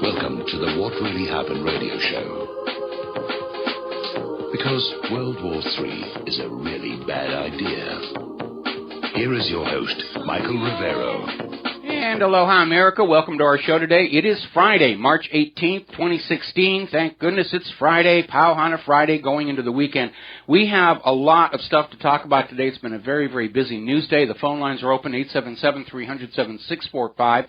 Welcome to the What Really Happened radio show. Because World War III is a really bad idea. Here is your host, Michael Rivero. And aloha, America. Welcome to our show today. It is Friday, March 18th, 2016. Thank goodness it's Friday, Kaahumanu Friday, going into the weekend. We have a lot of stuff to talk about today. It's been a very, very busy news day. The phone lines are open, 877-300-7645.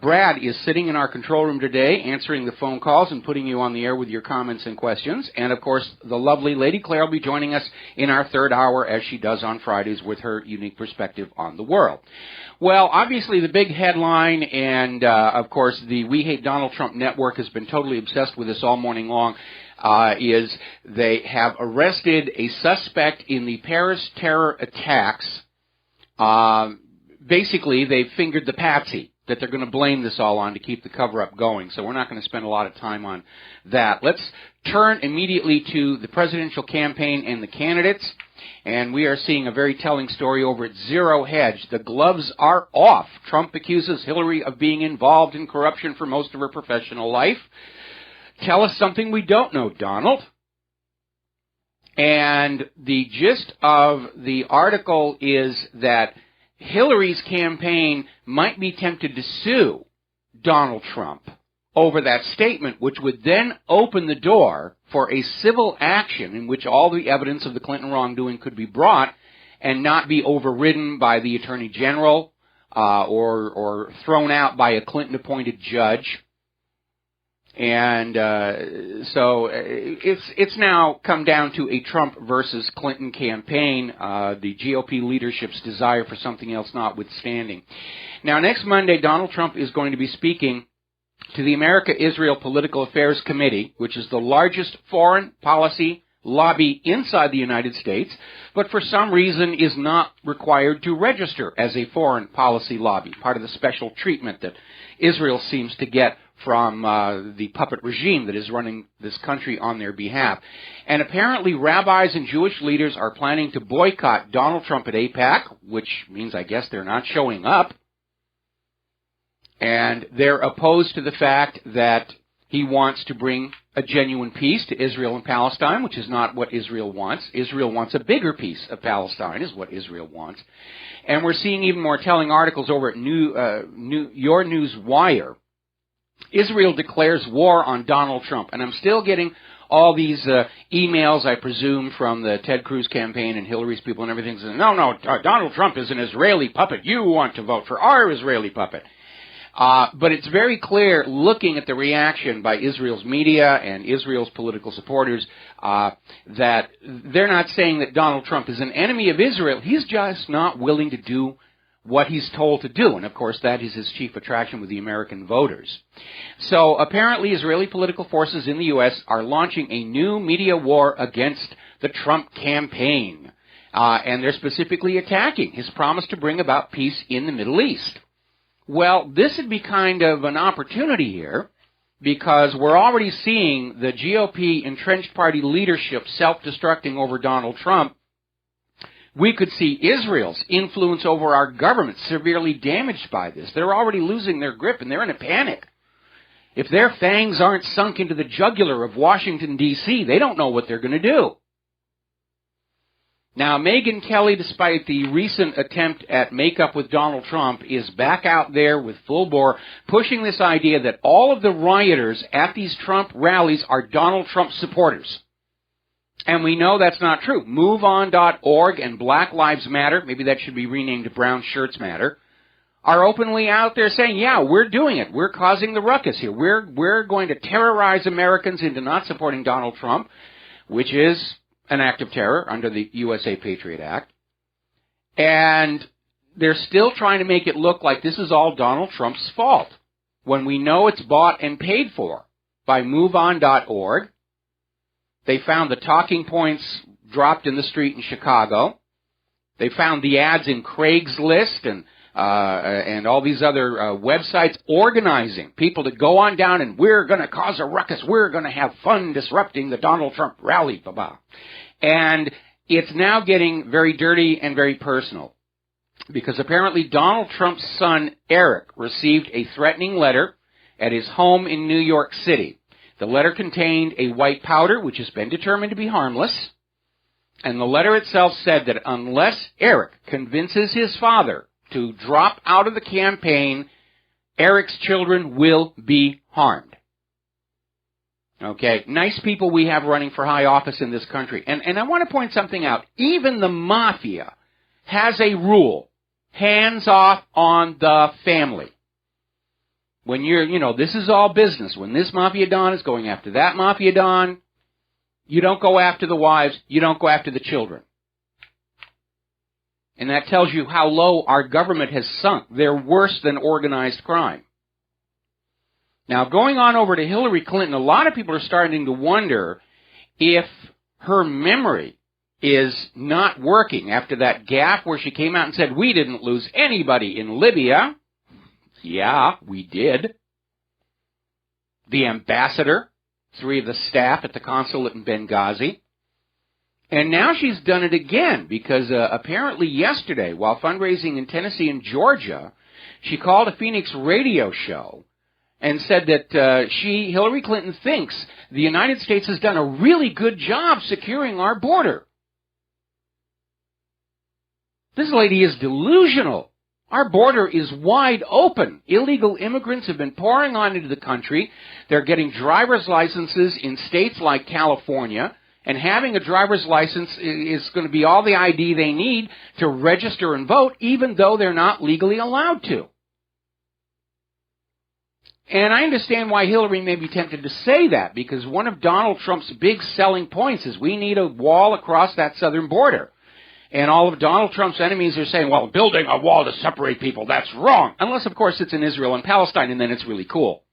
Brad is sitting in our control room today, answering the phone calls and putting you on the air with your comments and questions. And, of course, the lovely Lady Claire will be joining us in our third hour, as she does on Fridays, with her unique perspective on the world. Well, obviously, the big headline and, of course, the We Hate Donald Trump network has been totally obsessed with this all morning long, is they have arrested a suspect in the Paris terror attacks. Basically, they've fingered the patsy that they're going to blame this all on to keep the cover-up going. So we're not going to spend a lot of time on that. Let's turn immediately to the presidential campaign and the candidates. And we are seeing a very telling story over at Zero Hedge. The gloves are off. Trump accuses Hillary of being involved in corruption for most of her professional life. Tell us something we don't know, Donald. And the gist of the article is that Hillary's campaign might be tempted to sue Donald Trump over that statement, which would then open the door for a civil action in which all the evidence of the Clinton wrongdoing could be brought and not be overridden by the Attorney General or thrown out by a Clinton-appointed judge. And so it's now come down to a Trump versus Clinton campaign, the GOP leadership's desire for something else notwithstanding. Now, next Monday, Donald Trump is going to be speaking to the America-Israel Political Affairs Committee, which is the largest foreign policy lobby inside the United States, but for some reason is not required to register as a foreign policy lobby, part of the special treatment that Israel seems to get from the puppet regime that is running this country on their behalf. And apparently rabbis and Jewish leaders are planning to boycott Donald Trump at AIPAC, which means I guess they're not showing up. And they're opposed to the fact that he wants to bring a genuine peace to Israel and Palestine, which is not what Israel wants. Israel wants a bigger piece of Palestine, is what Israel wants. And we're seeing even more telling articles over at Your News Wire. Israel declares war on Donald Trump. And I'm still getting all these emails, I presume, from the Ted Cruz campaign and Hillary's people and everything saying, no, Donald Trump is an Israeli puppet. You want to vote for our Israeli puppet. But it's very clear, looking at the reaction by Israel's media and Israel's political supporters, that they're not saying that Donald Trump is an enemy of Israel. He's just not willing to do what he's told to do. And, of course, that is his chief attraction with the American voters. So, apparently, Israeli political forces in the U.S. are launching a new media war against the Trump campaign. And they're specifically attacking his promise to bring about peace in the Middle East. Well, this would be kind of an opportunity here, because we're already seeing the GOP entrenched party leadership self-destructing over Donald Trump. We could see Israel's influence over our government severely damaged by this. They're already losing their grip, and they're in a panic. If their fangs aren't sunk into the jugular of Washington, D.C., they don't know what they're going to do. Now, Megyn Kelly, despite the recent attempt at makeup with Donald Trump, is back out there with full bore, pushing this idea that all of the rioters at these Trump rallies are Donald Trump supporters. And we know that's not true. MoveOn.org and Black Lives Matter, maybe that should be renamed to Brown Shirts Matter, are openly out there saying, yeah, we're doing it. We're causing the ruckus here. We're going to terrorize Americans into not supporting Donald Trump, which is an act of terror under the USA Patriot Act. And they're still trying to make it look like this is all Donald Trump's fault, when we know it's bought and paid for by MoveOn.org. They found the talking points dropped in the street in Chicago. They found the ads in Craigslist and all these other websites organizing people to go on down and we're going to cause a ruckus. We're going to have fun disrupting the Donald Trump rally. Blah-blah. And it's now getting very dirty and very personal, because apparently Donald Trump's son, Eric, received a threatening letter at his home in New York City. The letter contained a white powder, which has been determined to be harmless, and the letter itself said that unless Eric convinces his father to drop out of the campaign, Eric's children will be harmed. Okay, nice people we have running for high office in this country. And I want to point something out. Even the mafia has a rule. Hands off on the family. When this is all business. When this mafia don is going after that mafia don, you don't go after the wives, you don't go after the children. And that tells you how low our government has sunk. They're worse than organized crime. Now, going on over to Hillary Clinton, a lot of people are starting to wonder if her memory is not working after that gaffe where she came out and said, we didn't lose anybody in Libya. Yeah, we did. The ambassador, 3 of the staff at the consulate in Benghazi. And now she's done it again because apparently yesterday, while fundraising in Tennessee and Georgia, she called a Phoenix radio show and said that Hillary Clinton, thinks the United States has done a really good job securing our border. This lady is delusional. Our border is wide open. Illegal immigrants have been pouring on into the country. They're getting driver's licenses in states like California, and having a driver's license is going to be all the ID they need to register and vote, even though they're not legally allowed to. And I understand why Hillary may be tempted to say that, because one of Donald Trump's big selling points is we need a wall across that southern border. And all of Donald Trump's enemies are saying, well, building a wall to separate people, that's wrong. Unless, of course, it's in Israel and Palestine, and then it's really cool.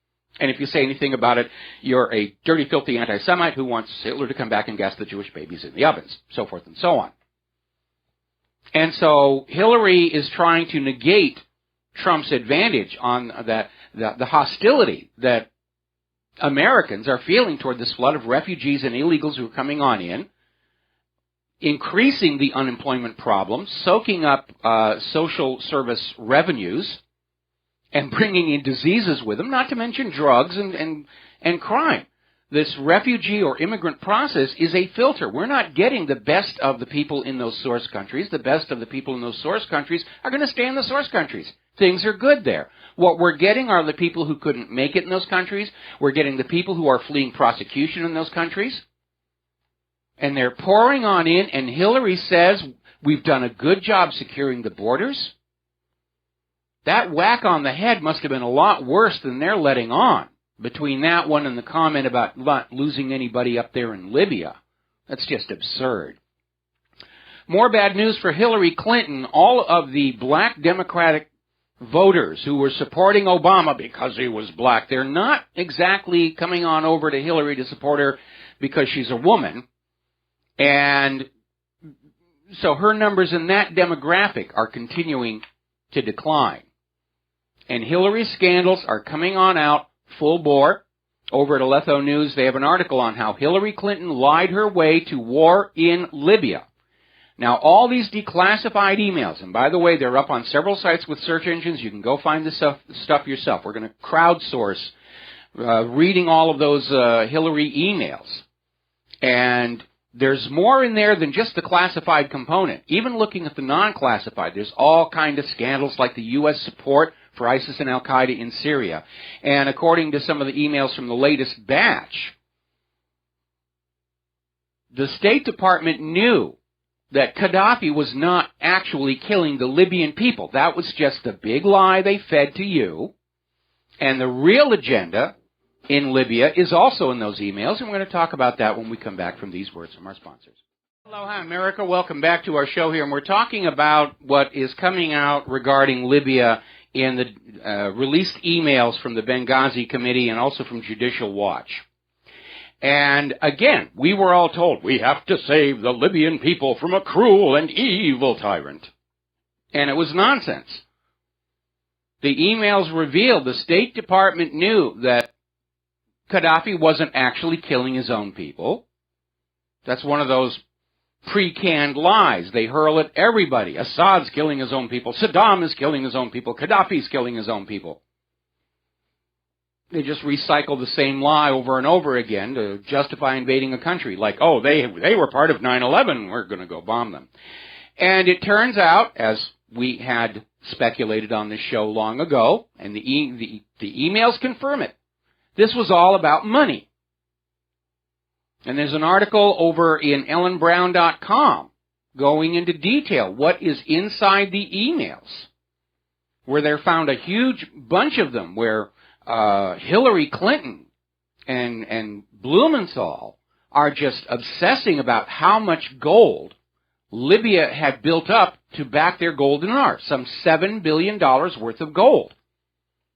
And if you say anything about it, you're a dirty, filthy anti-Semite who wants Hitler to come back and gas the Jewish babies in the ovens, so forth and so on. And so Hillary is trying to negate Trump's advantage on the hostility that Americans are feeling toward this flood of refugees and illegals who are coming on in, increasing the unemployment problem, soaking up social service revenues, and bringing in diseases with them, not to mention drugs and crime. This refugee or immigrant process is a filter. We're not getting the best of the people in those source countries. The best of the people in those source countries are going to stay in the source countries. Things are good there. What we're getting are the people who couldn't make it in those countries. We're getting the people who are fleeing prosecution in those countries. And they're pouring on in, and Hillary says, we've done a good job securing the borders. That whack on the head must have been a lot worse than they're letting on, between that one and the comment about not losing anybody up there in Libya. That's just absurd. More bad news for Hillary Clinton. All of the black Democratic voters who were supporting Obama because he was black, they're not exactly coming on over to Hillary to support her because she's a woman. And so her numbers in that demographic are continuing to decline. And Hillary's scandals are coming on out full bore. Over at Aleppo News, they have an article on how Hillary Clinton lied her way to war in Libya. Now, all these declassified emails, and by the way, they're up on several sites with search engines. You can go find this stuff yourself. We're going to crowdsource reading all of those Hillary emails. And there's more in there than just the classified component. Even looking at the non-classified, there's all kinds of scandals like the U.S. support for ISIS and Al-Qaeda in Syria. And according to some of the emails from the latest batch, the State Department knew that Gaddafi was not actually killing the Libyan people. That was just a big lie they fed to you. And the real agenda in Libya is also in those emails, and we're going to talk about that when we come back from these words from our sponsors. Aloha, America. Welcome back to our show here, and we're talking about what is coming out regarding Libya in the released emails from the Benghazi Committee and also from Judicial Watch. And again, we were all told, we have to save the Libyan people from a cruel and evil tyrant. And it was nonsense. The emails revealed the State Department knew that Gaddafi wasn't actually killing his own people. That's one of those pre-canned lies. They hurl at everybody. Assad's killing his own people. Saddam is killing his own people. Gaddafi's killing his own people. They just recycle the same lie over and over again to justify invading a country. Like, oh, they were part of 9/11. We're going to go bomb them. And it turns out, as we had speculated on this show long ago, and the emails confirm it, this was all about money. And there's an article over in ellenbrown.com going into detail what is inside the emails, where they found a huge bunch of them where Hillary Clinton and Blumenthal are just obsessing about how much gold Libya had built up to back their gold dinar, some $7 billion worth of gold,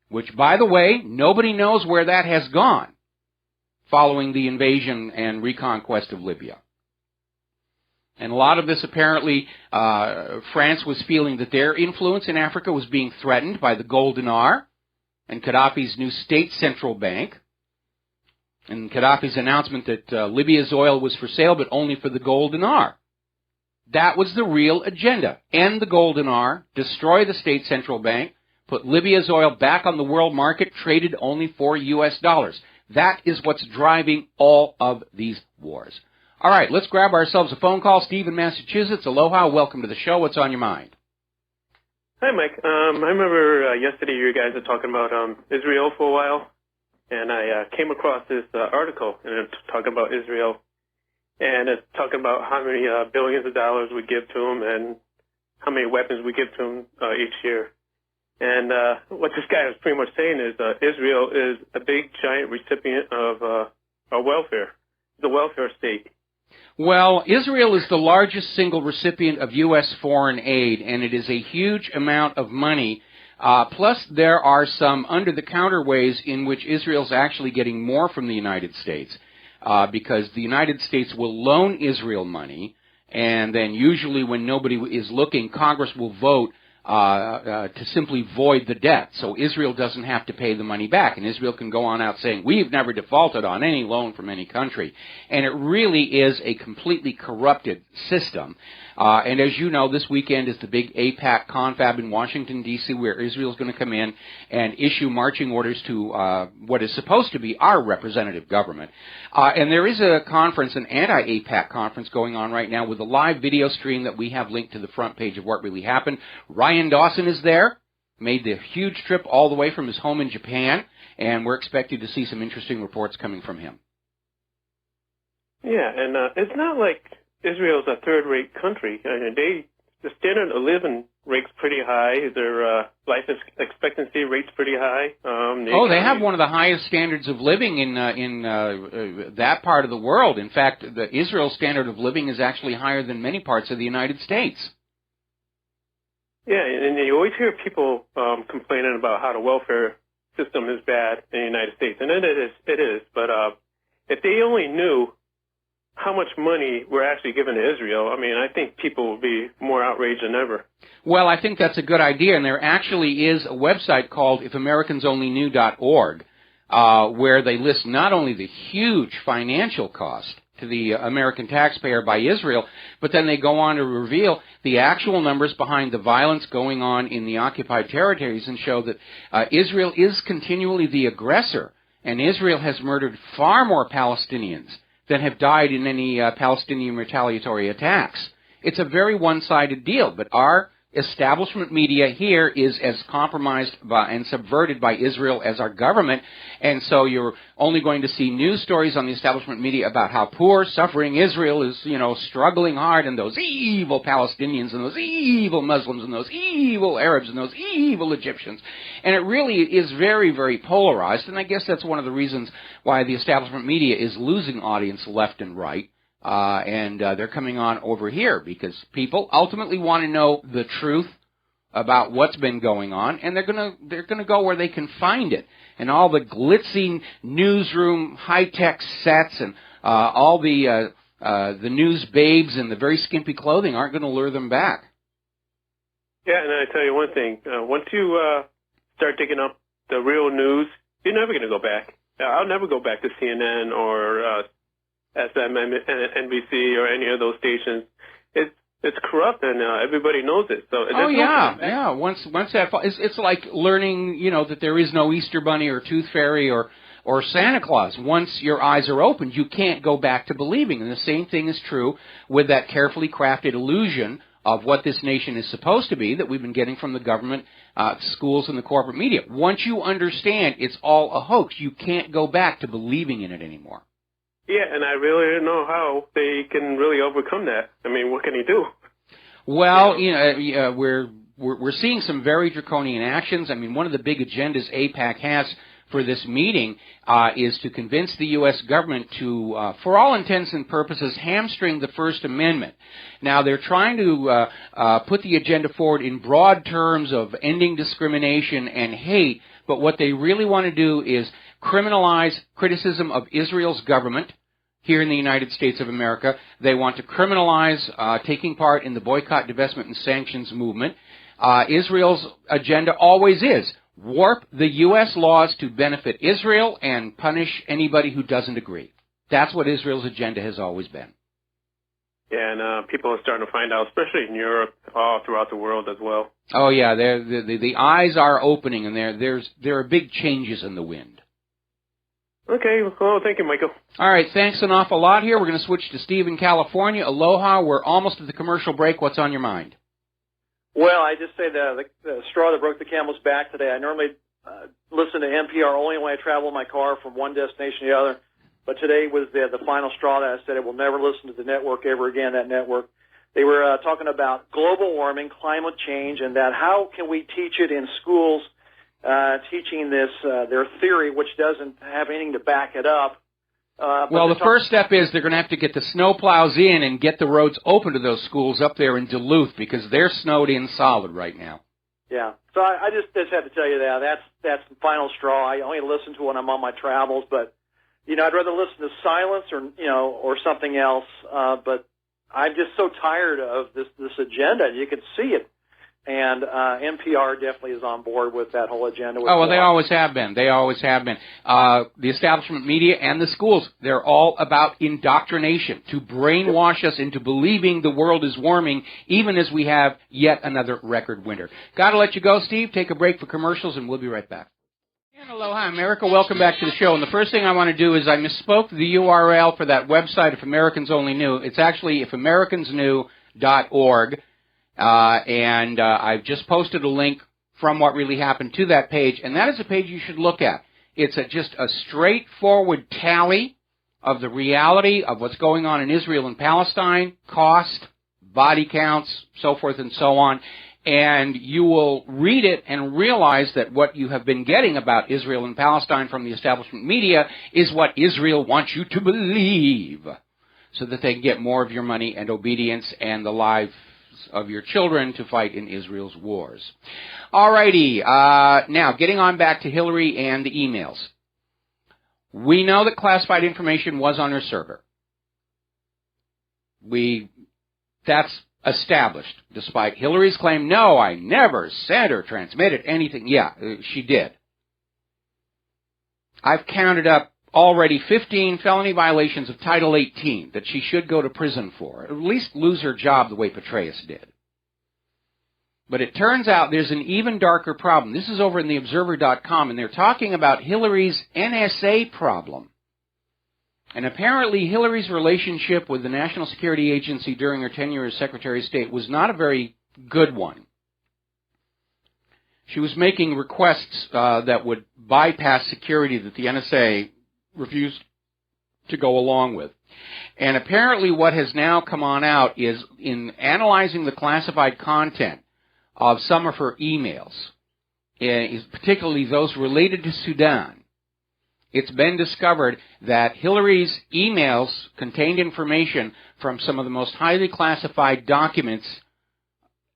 which, by the way, nobody knows where that has gone following the invasion and reconquest of Libya. And a lot of this, apparently, France was feeling that their influence in Africa was being threatened by the gold dinar and Gaddafi's new state central bank, and Gaddafi's announcement that Libya's oil was for sale, but only for the gold dinar. That was the real agenda. End the gold dinar, destroy the state central bank, put Libya's oil back on the world market, traded only for U.S. dollars. That is what's driving all of these wars. All right, let's grab ourselves a phone call. Steve in Massachusetts, aloha, welcome to the show. What's on your mind? Hi, Mike. I remember yesterday you guys were talking about Israel for a while, and I came across this article, and it's talking about Israel, and it's talking about how many billions of dollars we give to them and how many weapons we give to them each year. And what this guy was pretty much saying is Israel is a big, giant recipient of our welfare, the welfare state. Well, Israel is the largest single recipient of U.S. foreign aid, and it is a huge amount of money. Plus, there are some under-the-counter ways in which Israel's actually getting more from the United States, because the United States will loan Israel money, and then usually when nobody is looking, Congress will vote to simply void the debt, so Israel doesn't have to pay the money back, and Israel can go on out saying, we've never defaulted on any loan from any country. And it really is a completely corrupted system. And as you know, this weekend is the big AIPAC confab in Washington, D.C., where Israel is going to come in and issue marching orders to what is supposed to be our representative government. And there is a conference, an anti-AIPAC conference going on right now with a live video stream that we have linked to the front page of What Really Happened. Ryan Dawson is there, made the huge trip all the way from his home in Japan, and we're expecting to see some interesting reports coming from him. Yeah, and it's not like Israel's a third-rate country. I mean, the standard of living rate's pretty high. Their life expectancy rate's pretty high. They have one of the highest standards of living in that part of the world. In fact, the Israel standard of living is actually higher than many parts of the United States. Yeah, and you always hear people complaining about how the welfare system is bad in the United States, and it is. But if they only knew how much money we're actually giving to Israel, I mean, I think people will be more outraged than ever. Well, I think that's a good idea, and there actually is a website called ifamericans.onlyknew.org where they list not only the huge financial cost to the American taxpayer by Israel, but then they go on to reveal the actual numbers behind the violence going on in the occupied territories and show that Israel is continually the aggressor, and Israel has murdered far more Palestinians than have died in any Palestinian retaliatory attacks. It's a very one-sided deal, but our establishment media here is as compromised by and subverted by Israel as our government, and so you're only going to see news stories on the establishment media about how poor, suffering Israel is, struggling hard, and those evil Palestinians, and those evil Muslims, and those evil Arabs, and those evil Egyptians. And it really is very, very polarized, and I guess that's one of the reasons why the establishment media is losing audience left and right. And they're coming on over here because people ultimately want to know the truth about what's been going on, and they're gonna go where they can find it. And all the glitzy newsroom high-tech sets and all the news babes in the very skimpy clothing aren't going to lure them back. Yeah, and I tell you one thing: once you start digging up the real news, you're never going to go back. I'll never go back to CNN or NBC or any of those stations. it's corrupt, and everybody knows it. So oh yeah. Once that it's like learning, that there is no Easter Bunny or Tooth Fairy or Santa Claus. Once your eyes are opened, you can't go back to believing. And the same thing is true with that carefully crafted illusion of what this nation is supposed to be that we've been getting from the government, schools, and the corporate media. Once you understand it's all a hoax, you can't go back to believing in it anymore. Yeah, and I really don't know how they can really overcome that. I mean, what can he do? Well, we're seeing some very draconian actions. I mean, one of the big agendas AIPAC has for this meeting is to convince the U.S. government to, for all intents and purposes, hamstring the First Amendment. Now, they're trying to put the agenda forward in broad terms of ending discrimination and hate, but what they really want to do is criminalize criticism of Israel's government here in the United States of America. They want to criminalize taking part in the boycott, divestment, and sanctions movement. Israel's agenda always is warp the U.S. laws to benefit Israel and punish anybody who doesn't agree. That's what Israel's agenda has always been. Yeah, and people are starting to find out, especially in Europe, all throughout the world as well. Oh yeah, the eyes are opening, and there are big changes in the wind. Okay, well, thank you, Michael. All right, thanks an awful lot here. We're going to switch to Steve in California. Aloha, we're almost at the commercial break. What's on your mind? Well, I just say the straw that broke the camel's back today. I normally listen to NPR only when I travel in my car from one destination to the other, but today was the final straw that I said I will never listen to the network ever again, that network. They were talking about global warming, climate change, and that how can we teach it in schools, teaching this, their theory, which doesn't have anything to back it up. Well, the first step is they're going to have to get the snowplows in and get the roads open to those schools up there in Duluth because they're snowed in solid right now. Yeah. So I just had to tell you that's the final straw. I only listen to when I'm on my travels, but I'd rather listen to silence or something else. But I'm just so tired of this agenda. You can see it. And NPR definitely is on board with that whole agenda. Oh, well, they always have been. They always have been. The establishment media and the schools, they're all about indoctrination, to brainwash us into believing the world is warming, even as we have yet another record winter. Got to let you go, Steve. Take a break for commercials, and we'll be right back. And aloha, America. Welcome back to the show. And the first thing I want to do is I misspoke the URL for that website, If Americans Only Knew. It's actually ifamericans.knew.org. And I've just posted a link from What Really Happened to that page, and that is a page you should look at. It's just a straightforward tally of the reality of what's going on in Israel and Palestine, cost, body counts, so forth and so on, and you will read it and realize that what you have been getting about Israel and Palestine from the establishment media is what Israel wants you to believe, so that they can get more of your money and obedience and the lives of your children to fight in Israel's wars. Alrighty, now getting on back to Hillary and the emails. We know that classified information was on her server. That's established, despite Hillary's claim, no, I never sent or transmitted anything. Yeah, she did. I've counted up already 15 felony violations of Title 18 that she should go to prison for, at least lose her job the way Petraeus did. But it turns out there's an even darker problem. This is over in theobserver.com, and they're talking about Hillary's NSA problem. And apparently Hillary's relationship with the National Security Agency during her tenure as Secretary of State was not a very good one. She was making requests that would bypass security that the NSA refused to go along with. And apparently what has now come on out is in analyzing the classified content of some of her emails, particularly those related to Sudan, it's been discovered that Hillary's emails contained information from some of the most highly classified documents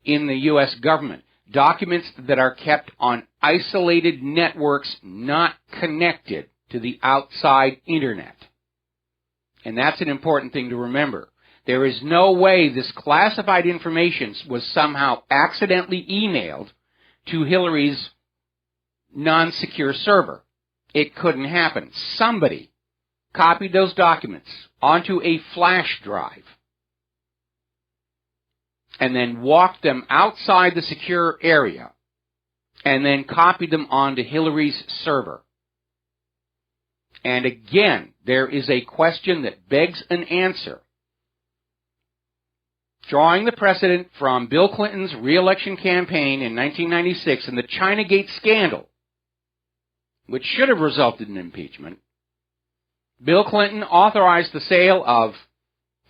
in the U.S. government, documents that are kept on isolated networks not connected to the outside internet. And that's an important thing to remember. There is no way this classified information was somehow accidentally emailed to Hillary's non-secure server. It couldn't happen. Somebody copied those documents onto a flash drive and then walked them outside the secure area and then copied them onto Hillary's server. And again, there is a question that begs an answer. Drawing the precedent from Bill Clinton's re-election campaign in 1996 and the Chinagate scandal, which should have resulted in impeachment, Bill Clinton authorized the sale of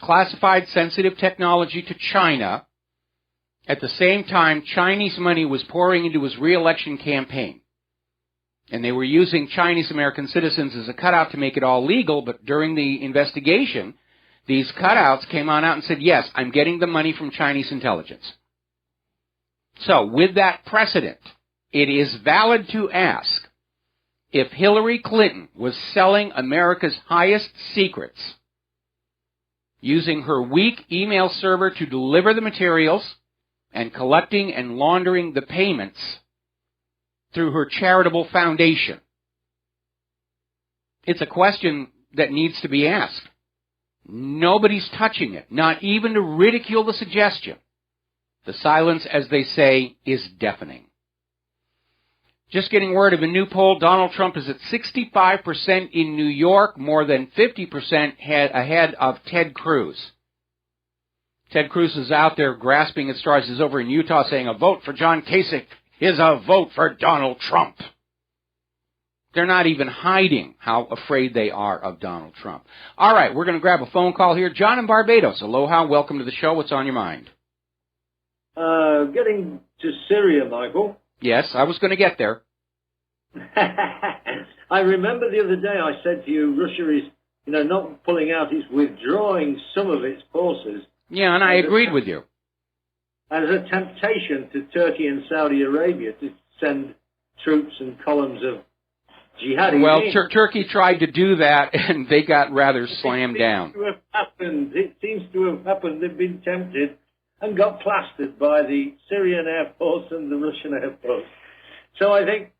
classified sensitive technology to China. At the same time, Chinese money was pouring into his re-election campaign. And they were using Chinese American citizens as a cutout to make it all legal, but during the investigation, these cutouts came on out and said, yes, I'm getting the money from Chinese intelligence. So, with that precedent, it is valid to ask if Hillary Clinton was selling America's highest secrets using her weak email server to deliver the materials and collecting and laundering the payments through her charitable foundation. It's a question that needs to be asked. Nobody's touching it, not even to ridicule the suggestion. The silence, as they say, is deafening. Just getting word of a new poll, Donald Trump is at 65% in New York, more than 50% ahead of Ted Cruz. Ted Cruz is out there grasping at straws. He's over in Utah saying a vote for John Kasich is a vote for Donald Trump. They're not even hiding how afraid they are of Donald Trump. All right, we're going to grab a phone call here. John in Barbados. Aloha, welcome to the show. What's on your mind? Getting to Syria, Michael. Yes, I was going to get there. I remember the other day I said to you, Russia is, not pulling out, it's withdrawing some of its forces. Yeah, and I agreed with you. As a temptation to Turkey and Saudi Arabia to send troops and columns of jihadis. Well, Turkey tried to do that, and they got rather slammed down. It seems to have happened. They've been tempted and got plastered by the Syrian Air Force and the Russian Air Force. So I think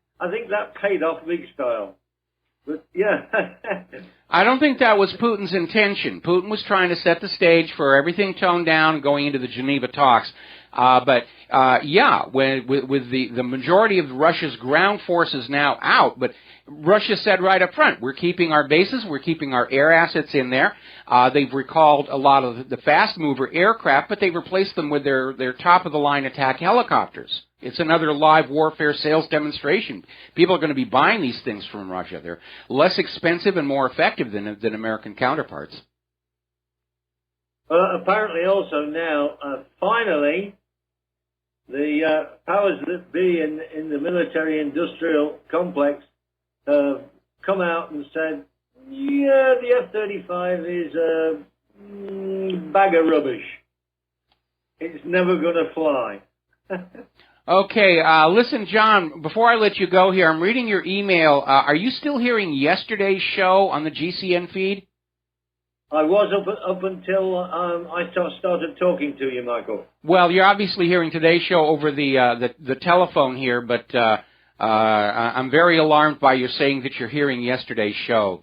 that paid off big style. But, yeah. I don't think that was Putin's intention. Putin was trying to set the stage for everything toned down going into the Geneva talks. With the majority of Russia's ground forces now out, but Russia said right up front, we're keeping our bases, we're keeping our air assets in there. They've recalled a lot of the fast-mover aircraft, but they've replaced them with their top-of-the-line attack helicopters. It's another live warfare sales demonstration. People are going to be buying these things from Russia. They're less expensive and more effective than American counterparts. Apparently also now, finally, the powers that be in the military-industrial complex have come out and said, yeah, the F-35 is a bag of rubbish. It's never going to fly. Okay, listen, John, before I let you go here, I'm reading your email. Are you still hearing yesterday's show on the GCN feed? I was up until I started talking to you, Michael. Well, you're obviously hearing today's show over the telephone here, but I'm very alarmed by you saying that you're hearing yesterday's show.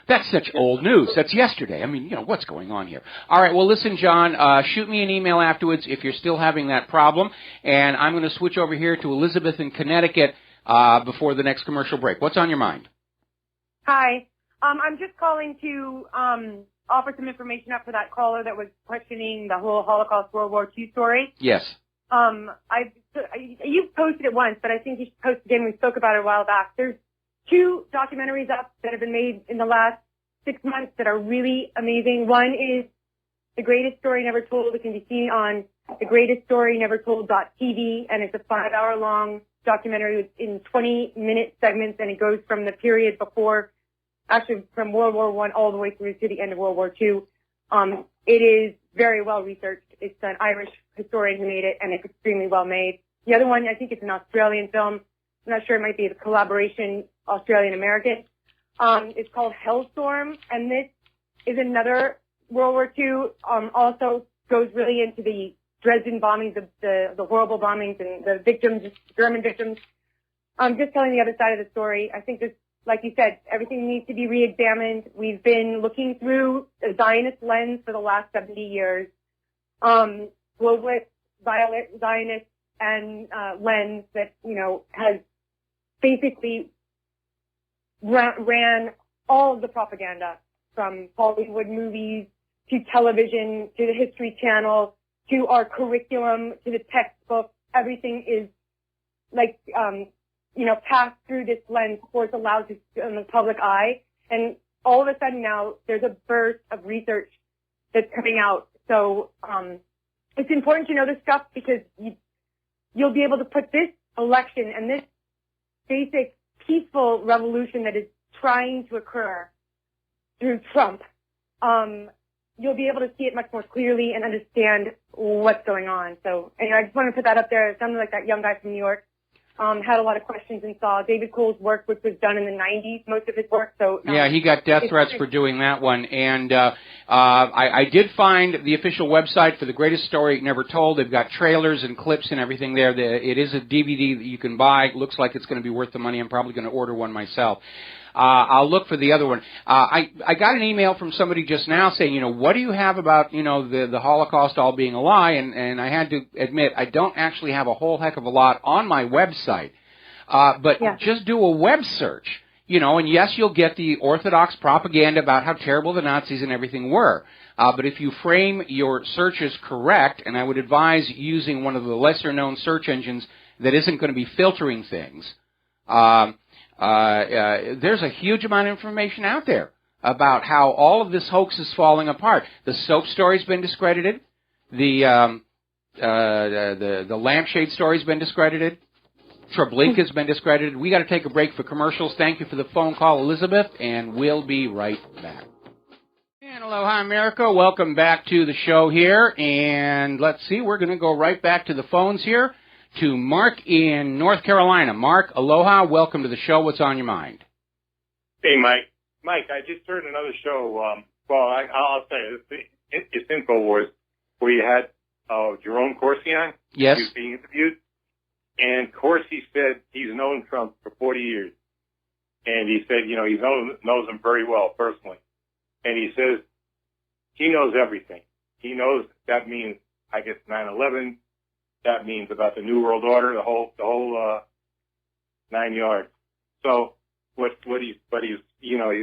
That's such old news. That's yesterday. I mean, what's going on here? All right, well, listen, John, shoot me an email afterwards if you're still having that problem, and I'm going to switch over here to Elizabeth in Connecticut before the next commercial break. What's on your mind? Hi. I'm just calling to offer some information up for that caller that was questioning the whole Holocaust World War II story. Yes. You posted it once, but I think you should post it again. We spoke about it a while back. There's 2 documentaries up that have been made in the last 6 months that are really amazing. One is The Greatest Story Never Told. It can be seen on thegreateststorynevertold.tv, and it's a 5-hour-long documentary in 20-minute segments, and it goes from the period before, actually from World War I all the way through to the end of World War II. It is very well researched. It's an Irish historian who made it, and it's extremely well made. The other one, I think it's an Australian film. I'm not sure, it might be a collaboration Australian-American. It's called Hellstorm, and this is another World War II, also goes really into the Dresden bombings, the horrible bombings and the victims, German victims. Just telling the other side of the story. I think this, like you said, everything needs to be re-examined. We've been looking through a Zionist lens for the last 70 years. globalist, Zionist, and lens that, has basically ran all of the propaganda from Hollywood movies to television to the History Channel to our curriculum to the textbook. Everything is passed through this lens before it's allowed to in the public eye. And all of a sudden now there's a burst of research that's coming out. So it's important to know this stuff because you'll be able to put this election and this basic peaceful revolution that is trying to occur through Trump, you'll be able to see it much more clearly and understand what's going on. So anyway, I just want to put that up there. It sounded like that young guy from New York had a lot of questions and saw David Cole's work, which was done in the 90s, most of his work. So yeah, he got death threats for doing that one. And I did find the official website for The Greatest Story Never Told. They've got trailers and clips and everything there. It is a DVD that you can buy. It looks like it's going to be worth the money. I'm probably going to order one myself. I'll look for the other one. I got an email from somebody just now saying, what do you have about, the Holocaust all being a lie? And I had to admit, I don't actually have a whole heck of a lot on my website. But just do a web search, and yes, you'll get the orthodox propaganda about how terrible the Nazis and everything were. But if you frame your searches correct, and I would advise using one of the lesser-known search engines that isn't going to be filtering things, there's a huge amount of information out there about how all of this hoax is falling apart. The soap story's been discredited. The lampshade story's been discredited. Treblinka's been discredited. We got to take a break for commercials. Thank you for the phone call, Elizabeth, and we'll be right back. And aloha, America. Welcome back to the show here. And let's see, we're going to go right back to the phones here. To Mark in North Carolina. Mark, aloha, welcome to the show. What's on your mind? Hey, Mike. Mike, I just heard another show. I'll say it's INFOWARS, where you had Jerome Corsi on. Yes. He was being interviewed. And Corsi said he's known Trump for 40 years. And he said, he knows him very well personally. And he says he knows everything. He knows that means, 9/11. That means about the New World Order, the whole 9 yards. So he's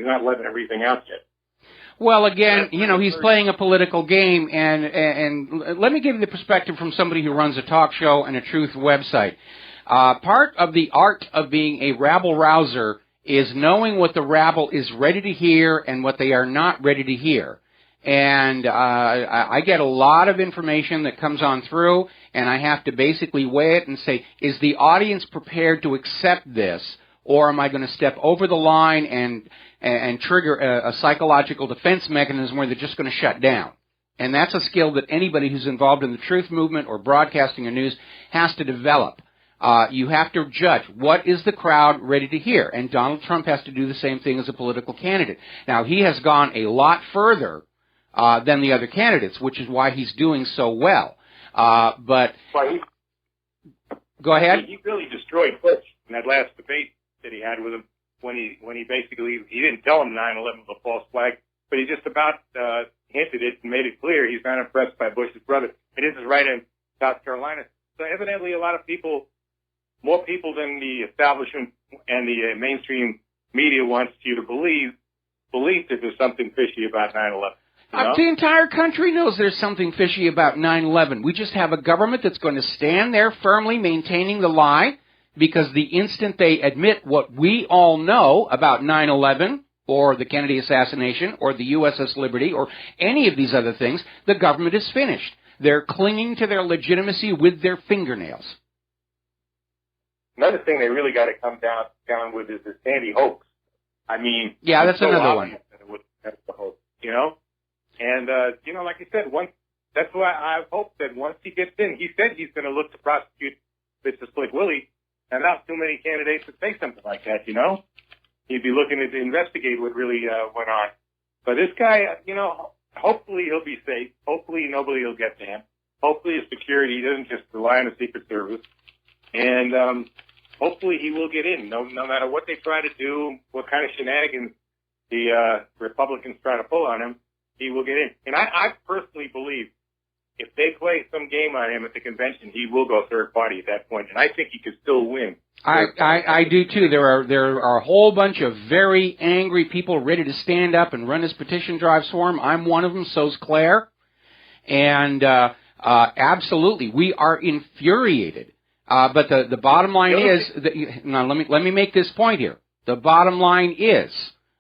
not letting everything out yet. Well, again, he's playing a political game, and let me give you the perspective from somebody who runs a talk show and a truth website. Part of the art of being a rabble-rouser is knowing what the rabble is ready to hear and what they are not ready to hear. And I get a lot of information that comes on through, and I have to basically weigh it and say, is the audience prepared to accept this, or am I going to step over the line and trigger a psychological defense mechanism where they're just going to shut down? And that's a skill that anybody who's involved in the truth movement or broadcasting or news has to develop. You have to judge what is the crowd ready to hear, and Donald Trump has to do the same thing as a political candidate. Now, he has gone a lot further than the other candidates, which is why he's doing so well. Go ahead. He really destroyed Bush in that last debate that he had with him when he basically, he didn't tell him 9/11 was a false flag, but he just about hinted it and made it clear he's not impressed by Bush's brother. And this is right in South Carolina. So evidently a lot of people, more people than the establishment and the mainstream media wants you to believe that there's something fishy about 9/11. The entire country knows there's something fishy about 9/11. We just have a government that's going to stand there firmly maintaining the lie, because the instant they admit what we all know about 9/11 or the Kennedy assassination or the USS Liberty or any of these other things, the government is finished. They're clinging to their legitimacy with their fingernails. Another thing they really got to come down with is this Sandy hoax. Yeah, that's another one. That's the hoax, And, like I said, that's why I hope that once he gets in, he said he's going to look to prosecute Mr. Slick Willie, and not too many candidates would say something like that, He'd be looking to investigate what really went on. But this guy, hopefully he'll be safe. Hopefully nobody will get to him. Hopefully his security doesn't just rely on the Secret Service. And hopefully he will get in, no matter what they try to do, what kind of shenanigans the Republicans try to pull on him. He will get in. And I personally believe if they play some game on him at the convention, he will go third party at that point, and I think he could still win. I do too. There are a whole bunch of very angry people ready to stand up and run his petition drives for him. I'm one of them. So's Claire, and absolutely, we are infuriated. But the bottom line is that, now let me make this point here. The bottom line is,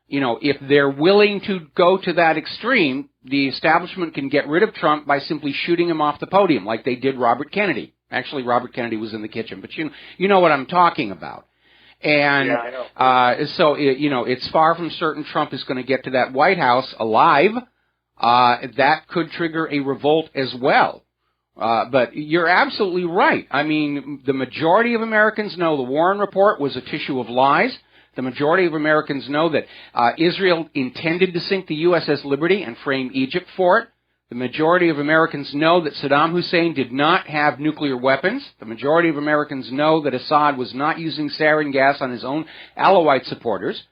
if they're willing to go to that extreme, the establishment can get rid of Trump by simply shooting him off the podium, like they did Robert Kennedy. Actually, Robert Kennedy was in the kitchen, but you know what I'm talking about. And yeah, I know. So it's far from certain Trump is going to get to that White House alive. That could trigger a revolt as well. But you're absolutely right. I mean, the majority of Americans know the Warren Report was a tissue of lies. The majority of Americans know that Israel intended to sink the USS Liberty and frame Egypt for it. The majority of Americans know that Saddam Hussein did not have nuclear weapons. The majority of Americans know that Assad was not using sarin gas on his own Alawite supporters.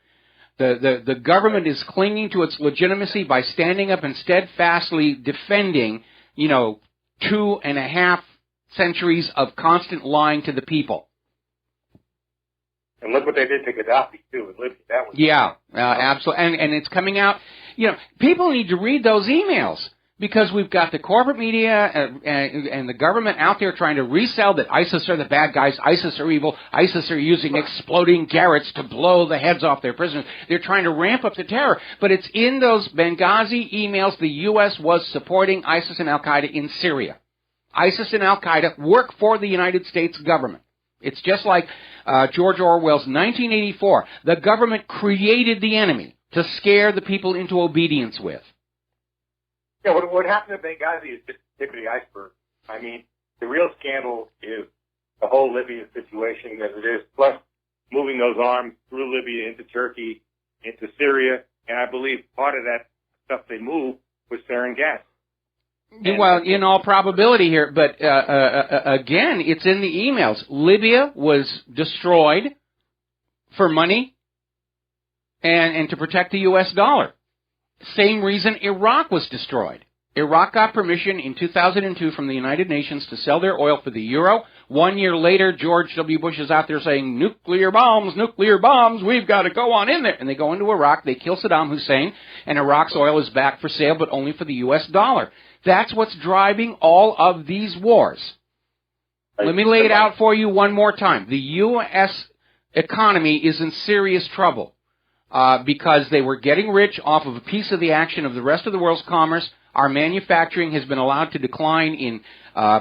The government is clinging to its legitimacy by standing up and steadfastly defending, 2.5 centuries of constant lying to the people. And look what they did to Gaddafi, too, in Libya. That was Absolutely. And it's coming out. People need to read those emails because we've got the corporate media and the government out there trying to resell that ISIS are the bad guys, ISIS are evil, ISIS are using exploding garrets to blow the heads off their prisoners. They're trying to ramp up the terror. But it's in those Benghazi emails the U.S. was supporting ISIS and Al-Qaeda in Syria. ISIS and Al-Qaeda work for the United States government. It's just like George Orwell's 1984. The government created the enemy to scare the people into obedience with. Yeah, what happened to Benghazi is just the tip of the iceberg. I mean, the real scandal is the whole Libya situation as it is, plus moving those arms through Libya into Turkey, into Syria, and I believe part of that stuff they moved was sarin gas. Well, in all probability here, but again, it's in the emails. Libya was destroyed for money and to protect the U.S. dollar. Same reason Iraq was destroyed. Iraq got permission in 2002 from the United Nations to sell their oil for the euro. 1 year later, George W. Bush is out there saying, nuclear bombs, we've got to go on in there. And they go into Iraq, they kill Saddam Hussein, and Iraq's oil is back for sale, but only for the U.S. dollar. That's what's driving all of these wars. Let me lay it out for you one more time. The U.S. economy is in serious trouble because they were getting rich off of a piece of the action of the rest of the world's commerce. Our manufacturing has been allowed to decline in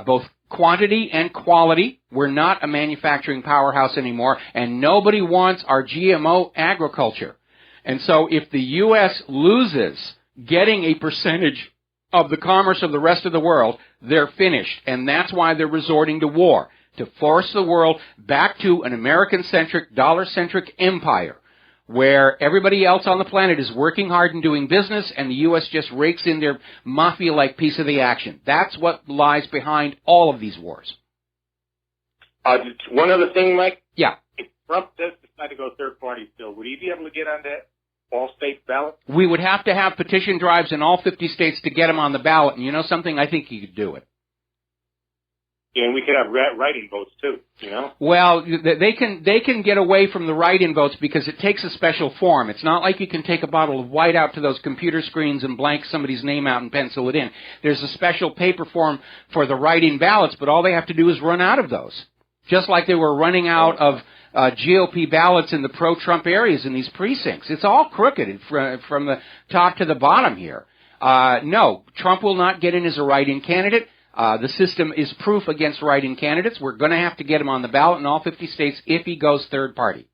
both quantity and quality. We're not a manufacturing powerhouse anymore, and nobody wants our GMO agriculture. And so if the U.S. loses getting a percentage of the commerce of the rest of the world, they're finished. And that's why they're resorting to war, to force the world back to an American-centric, dollar-centric empire, where everybody else on the planet is working hard and doing business, and the U.S. just rakes in their mafia-like piece of the action. That's what lies behind all of these wars. One other thing, Mike. Yeah. If Trump does decide to go third party still, would he be able to get on that all states ballot? We would have to have petition drives in all 50 states to get him on the ballot, and you know something? I think he could do it. Yeah, and we could have write-in votes too, Well, they can get away from the write-in votes because it takes a special form. It's not like you can take a bottle of white out to those computer screens and blank somebody's name out and pencil it in. There's a special paper form for the write-in ballots, but all they have to do is run out of those. Just like they were running out of GOP ballots in the pro-Trump areas in these precincts. It's all crooked from the top to the bottom here. No, Trump will not get in as a write-in candidate. The system is proof against write-in candidates. We're going to have to get him on the ballot in all 50 states if he goes third party.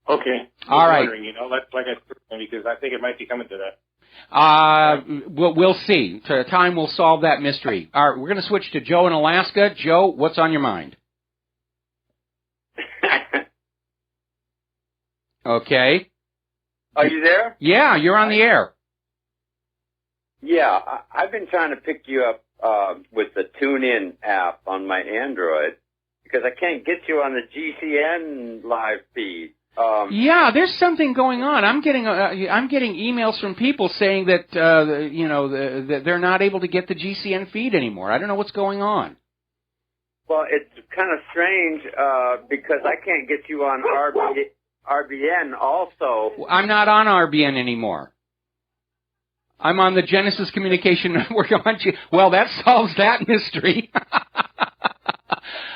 Okay. All right. That's like I said, because I think it might be coming to that. We'll see. Time will solve that mystery. All right, we're going to switch to Joe in Alaska. Joe, what's on your mind? Okay. Are you there? Yeah, you're on the air. Yeah, I've been trying to pick you up with the TuneIn app on my Android because I can't get you on the GCN live feed. Yeah, there's something going on. I'm getting emails from people saying that that they're not able to get the GCN feed anymore. I don't know what's going on. Well, it's kind of strange because I can't get you on RBN also. I'm not on RBN anymore. I'm on the Genesis Communication Network. Well, that solves that mystery.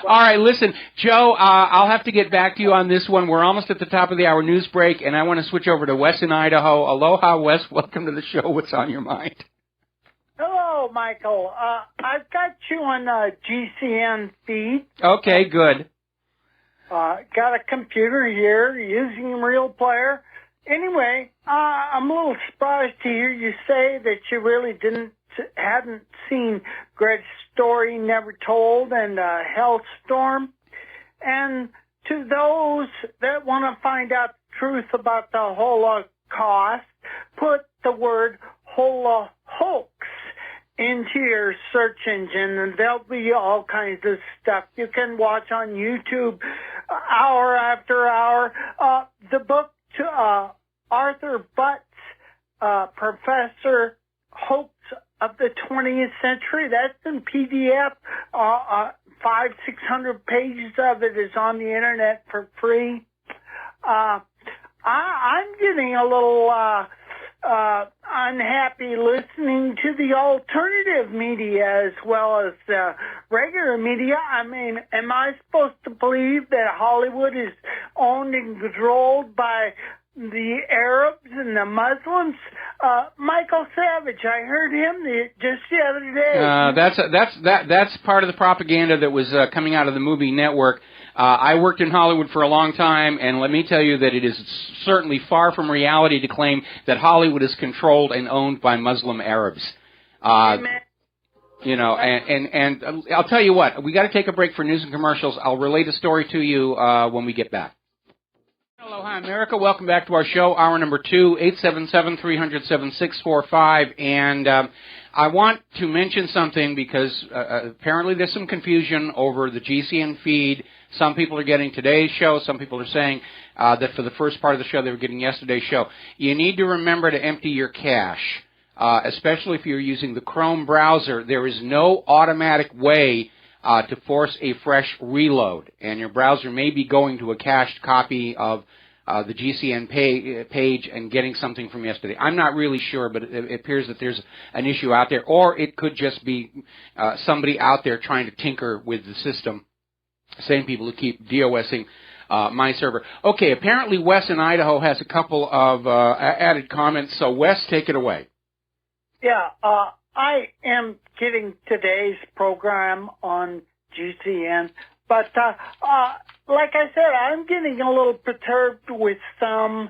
All right, listen, Joe, I'll have to get back to you on this one. We're almost at the top of the hour news break, and I want to switch over to Wes in Idaho. Aloha, Wes. Welcome to the show. What's on your mind? Hello, Michael. I've got you on GCN feed. Okay, good. Got a computer here using Real Player. Anyway, I'm a little surprised to hear you say that you really hadn't seen Greg's Story Never Told and Hellstorm. And to those that want to find out the truth about the Holocaust, put the word Holocaust into your search engine, and there'll be all kinds of stuff you can watch on YouTube hour after hour. The book to Arthur Butt's Professor Hoax of the 20th Century, that's in PDF. 500-600 pages of it is on the internet for free. I'm getting a little unhappy listening to the alternative media as well as regular media. I mean, am I supposed to believe that Hollywood is owned and controlled by the Arabs and the Muslims? Michael Savage, I heard him just the other day. That's part of the propaganda that was coming out of the movie network. I worked in Hollywood for a long time, and let me tell you that it is certainly far from reality to claim that Hollywood is controlled and owned by Muslim Arabs. Amen. You know, and I'll tell you what, we got to take a break for news and commercials. I'll relate a story to you when we get back. Aloha, America. Welcome back to our show, hour number 2, 877-300-7645. And I want to mention something because apparently there's some confusion over the GCN feed. Some people are getting today's show. Some people are saying that for the first part of the show, they were getting yesterday's show. You need to remember to empty your cache, especially if you're using the Chrome browser. There is no automatic way to force a fresh reload, and your browser may be going to a cached copy of the GCN page and getting something from yesterday. I'm not really sure, but it appears that there's an issue out there, or it could just be somebody out there trying to tinker with the system. Same people who keep DOSing my server. Okay, apparently Wes in Idaho has a couple of added comments, so Wes, take it away. Yeah, I am getting today's program on GCN, but like I said, I'm getting a little perturbed with some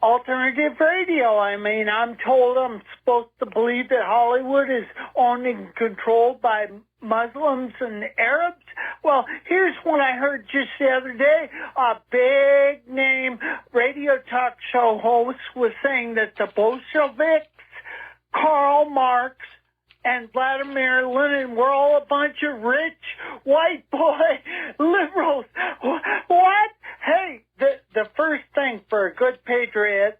alternative radio. I mean, I'm told I'm supposed to believe that Hollywood is owned and controlled by Muslims and Arabs. Well, here's what I heard just the other day. A big-name radio talk show host was saying that the Bolsheviks, Karl Marx, and Vladimir Lenin were all a bunch of rich white boy liberals. What? Hey, the first thing for a good patriot,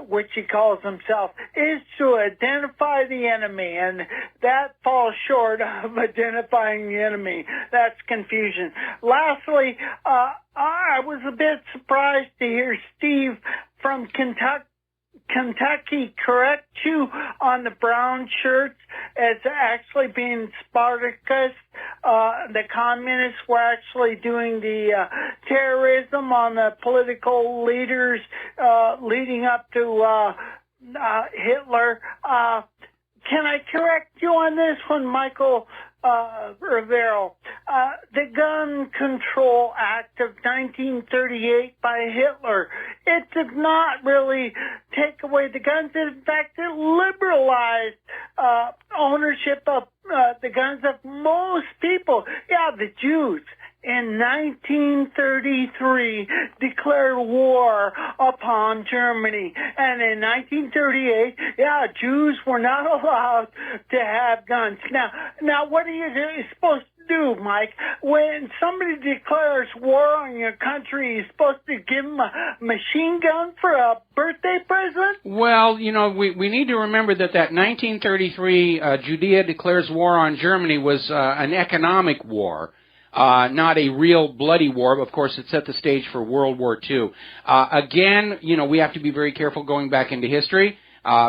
which he calls himself, is to identify the enemy, and that falls short of identifying the enemy. That's confusion. Lastly, I was a bit surprised to hear Steve from Kentucky correct you on the brown shirts as actually being Spartacus. The communists were actually doing the terrorism on the political leaders leading up to Hitler. Can I correct you on this one, Michael Rivero? The Gun Control Act of 1938 by Hitler, it did not really take away the guns. In fact, it liberalized ownership of the guns of most people. Yeah, the Jews in 1933 declared war upon Germany. And in 1938, Jews were not allowed to have guns. Now what are you supposed to do, Mike? When somebody declares war on your country, you're supposed to give them a machine gun for a birthday present? Well, we need to remember that 1933 Judea declares war on Germany was an economic war. Not a real bloody war, but of course it set the stage for World War II. Again, we have to be very careful going back into history,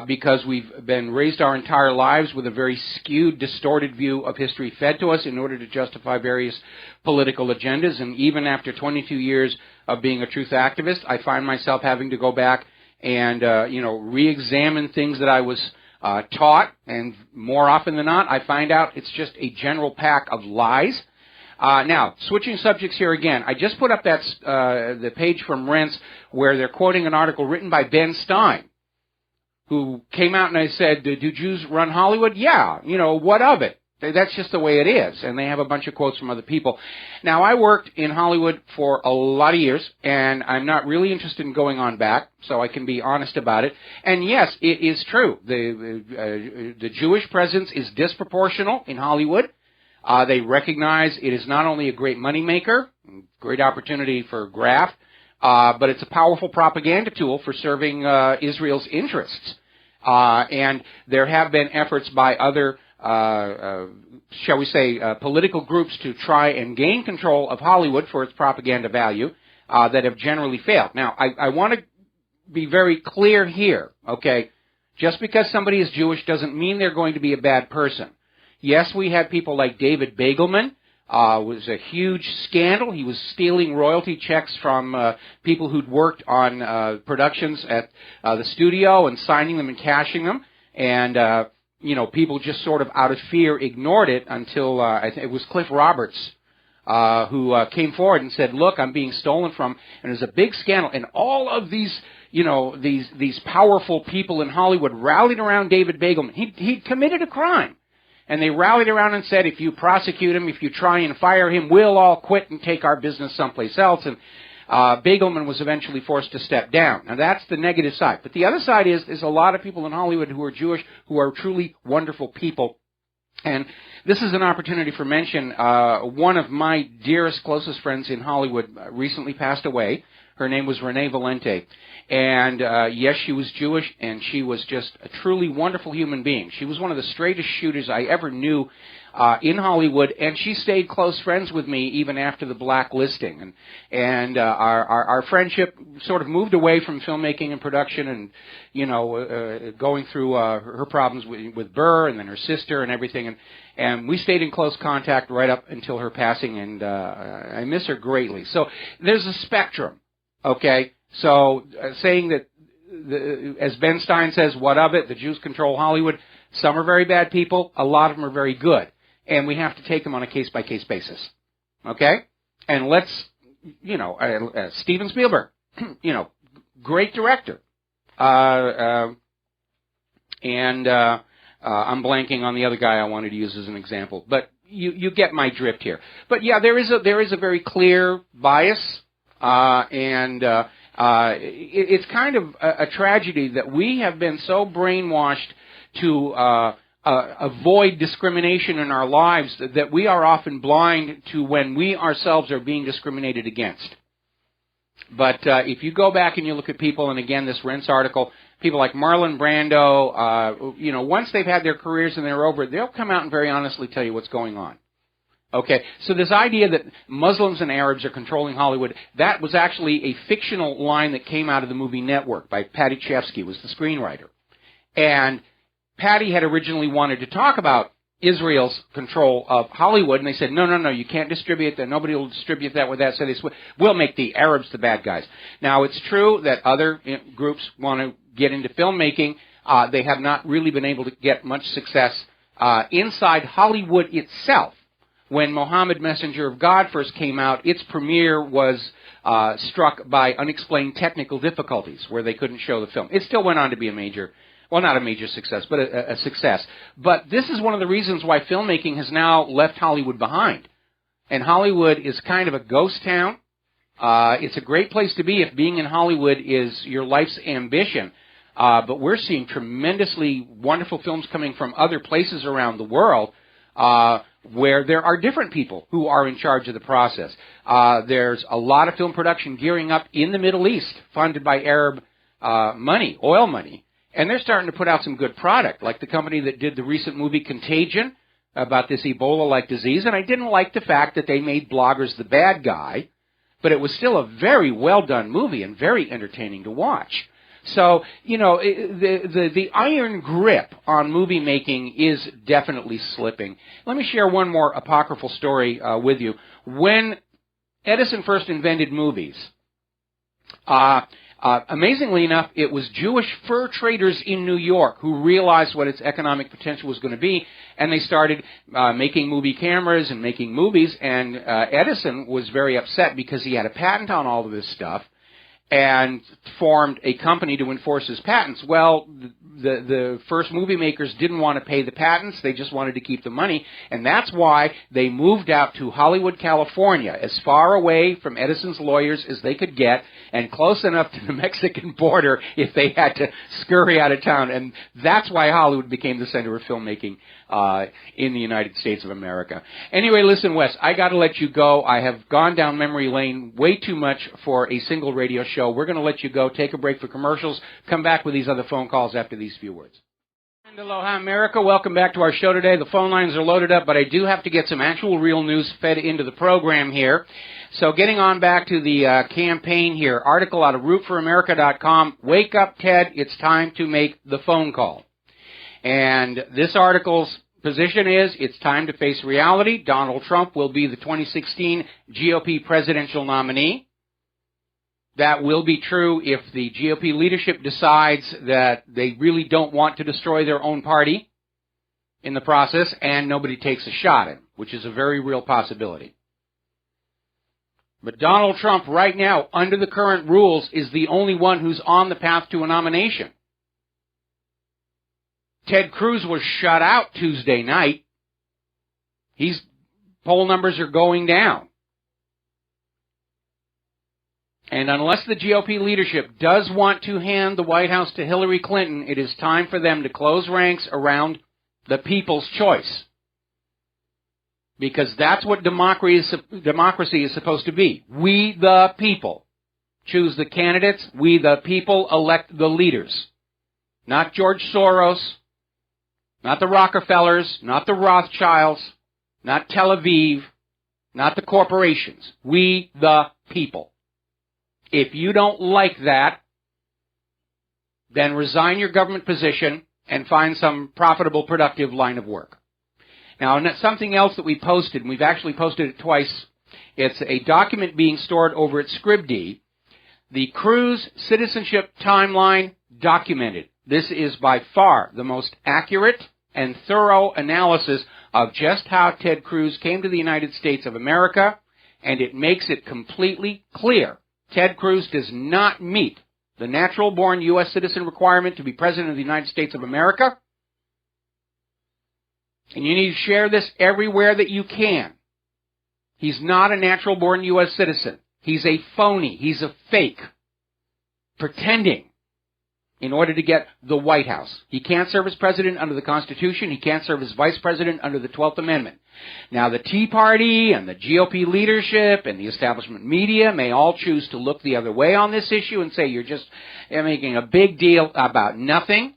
because we've been raised our entire lives with a very skewed, distorted view of history fed to us in order to justify various political agendas. And even after 22 years of being a truth activist, I find myself having to go back and, re-examine things that I was taught. And more often than not, I find out it's just a general pack of lies. Now, switching subjects here again, I just put up the page from Rents where they're quoting an article written by Ben Stein, who came out and I said, do Jews run Hollywood? Yeah, what of it? That's just the way it is. And they have a bunch of quotes from other people. Now, I worked in Hollywood for a lot of years, and I'm not really interested in going on back, so I can be honest about it. And yes, it is true. The Jewish presence is disproportional in Hollywood. They recognize it is not only a great moneymaker, great opportunity for graft, but it's a powerful propaganda tool for serving Israel's interests. And there have been efforts by other, shall we say, political groups to try and gain control of Hollywood for its propaganda value that have generally failed. Now, I want to be very clear here, okay? Just because somebody is Jewish doesn't mean they're going to be a bad person. Yes, we had people like David Begelman. It was a huge scandal. He was stealing royalty checks from people who'd worked on productions at the studio and signing them and cashing them. And, people just sort of out of fear ignored it until I think it was Cliff Roberts who came forward and said, look, I'm being stolen from. And it was a big scandal. And all of these, these powerful people in Hollywood rallied around David Begelman. He'd committed a crime. And they rallied around and said, if you prosecute him, if you try and fire him, we'll all quit and take our business someplace else. And Begelman was eventually forced to step down. Now, that's the negative side. But the other side is there's a lot of people in Hollywood who are Jewish who are truly wonderful people. And this is an opportunity for mention. One of my dearest, closest friends in Hollywood recently passed away. Her name was Renee Valente. And, yes, she was Jewish, and she was just a truly wonderful human being. She was one of the straightest shooters I ever knew in Hollywood, and she stayed close friends with me even after the blacklisting. And our friendship sort of moved away from filmmaking and production and, going through her problems with Burr and then her sister and everything. And we stayed in close contact right up until her passing, and I miss her greatly. So there's a spectrum, okay? So saying that, as Ben Stein says, what of it? The Jews control Hollywood. Some are very bad people. A lot of them are very good. And we have to take them on a case-by-case basis. Okay? And let's, Steven Spielberg, great director. I'm blanking on the other guy I wanted to use as an example. But you get my drift here. But yeah, there is a very clear bias, it's kind of a tragedy that we have been so brainwashed to avoid discrimination in our lives that we are often blind to when we ourselves are being discriminated against. But if you go back and you look at people, and again, this Rents article, people like Marlon Brando, once they've had their careers and they're over, they'll come out and very honestly tell you what's going on. Okay, so this idea that Muslims and Arabs are controlling Hollywood, that was actually a fictional line that came out of the movie Network by Patty Chayefsky, was the screenwriter. And Patty had originally wanted to talk about Israel's control of Hollywood, and they said, no, you can't distribute that. Nobody will distribute that with that. So they said, we'll make the Arabs the bad guys. Now, it's true that other groups want to get into filmmaking. They have not really been able to get much success inside Hollywood itself. When Mohammed, Messenger of God, first came out, its premiere was struck by unexplained technical difficulties where they couldn't show the film. It still went on to be a major, well, not a major success, but a success. But this is one of the reasons why filmmaking has now left Hollywood behind. And Hollywood is kind of a ghost town. It's a great place to be if being in Hollywood is your life's ambition. But we're seeing tremendously wonderful films coming from other places around the world. where there are different people who are in charge of the process. There's a lot of film production gearing up in the Middle East, funded by Arab money, oil money, and they're starting to put out some good product, like the company that did the recent movie Contagion about this Ebola-like disease, and I didn't like the fact that they made bloggers the bad guy, but it was still a very well-done movie and very entertaining to watch. So, you know, the iron grip on movie making is definitely slipping. Let me share one more apocryphal story with you. When Edison first invented movies, amazingly enough, it was Jewish fur traders in New York who realized what its economic potential was going to be, and they started making movie cameras and making movies, and Edison was very upset because he had a patent on all of this stuff, and formed a company to enforce his patents. Well, the first movie makers didn't want to pay the patents. They just wanted to keep the money. And that's why they moved out to Hollywood, California, as far away from Edison's lawyers as they could get, and close enough to the Mexican border if they had to scurry out of town. And that's why Hollywood became the center of filmmaking in the United States of America. Anyway, listen, Wes, I got to let you go. I have gone down memory lane way too much for a single radio show. We're going to let you go, take a break for commercials, come back with these other phone calls after these few words. And aloha, America. Welcome back to our show today. The phone lines are loaded up, but I do have to get some actual real news fed into the program here. So getting on back to the campaign here, article out of rootforamerica.com, Wake Up, Ted, it's time to make the phone call. And this article's position is it's time to face reality. Donald Trump will be the 2016 GOP presidential nominee. That will be true if the GOP leadership decides that they really don't want to destroy their own party in the process and nobody takes a shot at him, which is a very real possibility. But Donald Trump right now, under the current rules, is the only one who's on the path to a nomination. Ted Cruz was shut out Tuesday night. Poll numbers are going down. And unless the GOP leadership does want to hand the White House to Hillary Clinton, it is time for them to close ranks around the people's choice. Because that's what democracy is supposed to be. We, the people, choose the candidates. We, the people, elect the leaders. Not George Soros, not the Rockefellers, not the Rothschilds, not Tel Aviv, not the corporations. We, the people. If you don't like that, then resign your government position and find some profitable, productive line of work. Now, something else that we posted, and we've actually posted it twice, it's a document being stored over at Scribd, the Cruz citizenship timeline documented. This is by far the most accurate and thorough analysis of just how Ted Cruz came to the United States of America, and it makes it completely clear. Ted Cruz does not meet the natural-born U.S. citizen requirement to be President of the United States of America. And you need to share this everywhere that you can. He's not a natural-born U.S. citizen. He's a phony. He's a fake. Pretending in order to get the White House. He can't serve as president under the Constitution. He can't serve as vice president under the 12th Amendment. Now, the Tea Party and the GOP leadership and the establishment media may all choose to look the other way on this issue and say you're just making a big deal about nothing.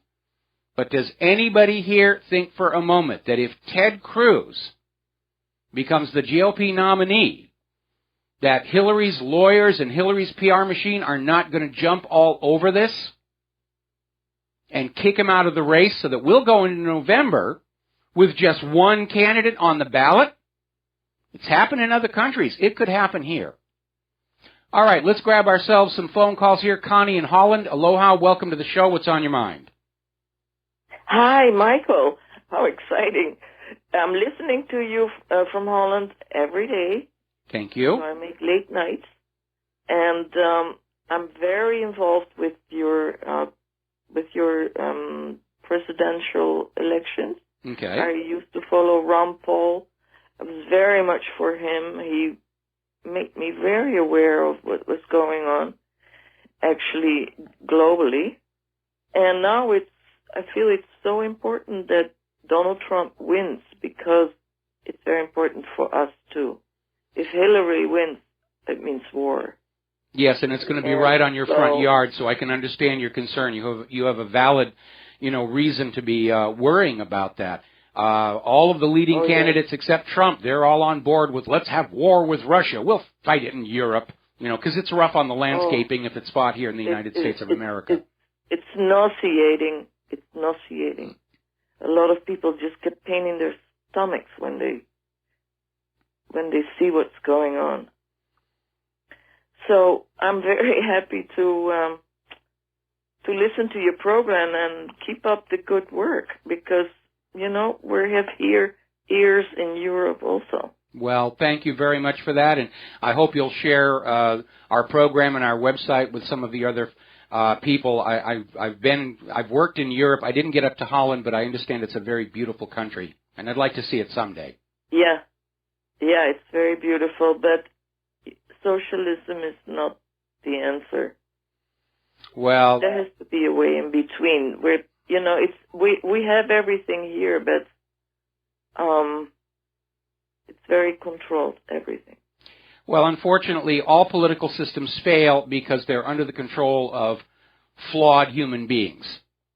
But does anybody here think for a moment that if Ted Cruz becomes the GOP nominee, that Hillary's lawyers and Hillary's PR machine are not going to jump all over this and kick him out of the race so that we'll go into November with just one candidate on the ballot? It's happened in other countries. It could happen here. All right, let's grab ourselves some phone calls here. Connie in Holland. Aloha, welcome to the show. What's on your mind? Hi, Michael. How exciting. I'm listening to you from Holland every day. Thank you. So I make late nights. And I'm very involved with your presidential elections. Okay. I used to follow Ron Paul. I was very much for him. He made me very aware of what was going on, actually, globally. And now I feel it's so important that Donald Trump wins, because it's very important for us too. If Hillary wins, it means war. Yes, and it's going to be right on your front yard, so I can understand your concern. You have a valid, reason to be worrying about that. All of the leading candidates except Trump, they're all on board with let's have war with Russia. We'll fight it in Europe, because it's rough on the landscaping if it's fought here in the United States of America. It's nauseating. It's nauseating. A lot of people just get pain in their stomachs when they see what's going on. So I'm very happy to listen to your program and keep up the good work because, we have ears in Europe also. Well, thank you very much for that, and I hope you'll share our program and our website with some of the other people. I've worked in Europe. I didn't get up to Holland, but I understand it's a very beautiful country, and I'd like to see it someday. Yeah, it's very beautiful, but socialism is not the answer. Well, there has to be a way in between. Where we have everything here, but it's very controlled, everything. Well, unfortunately, all political systems fail because they're under the control of flawed human beings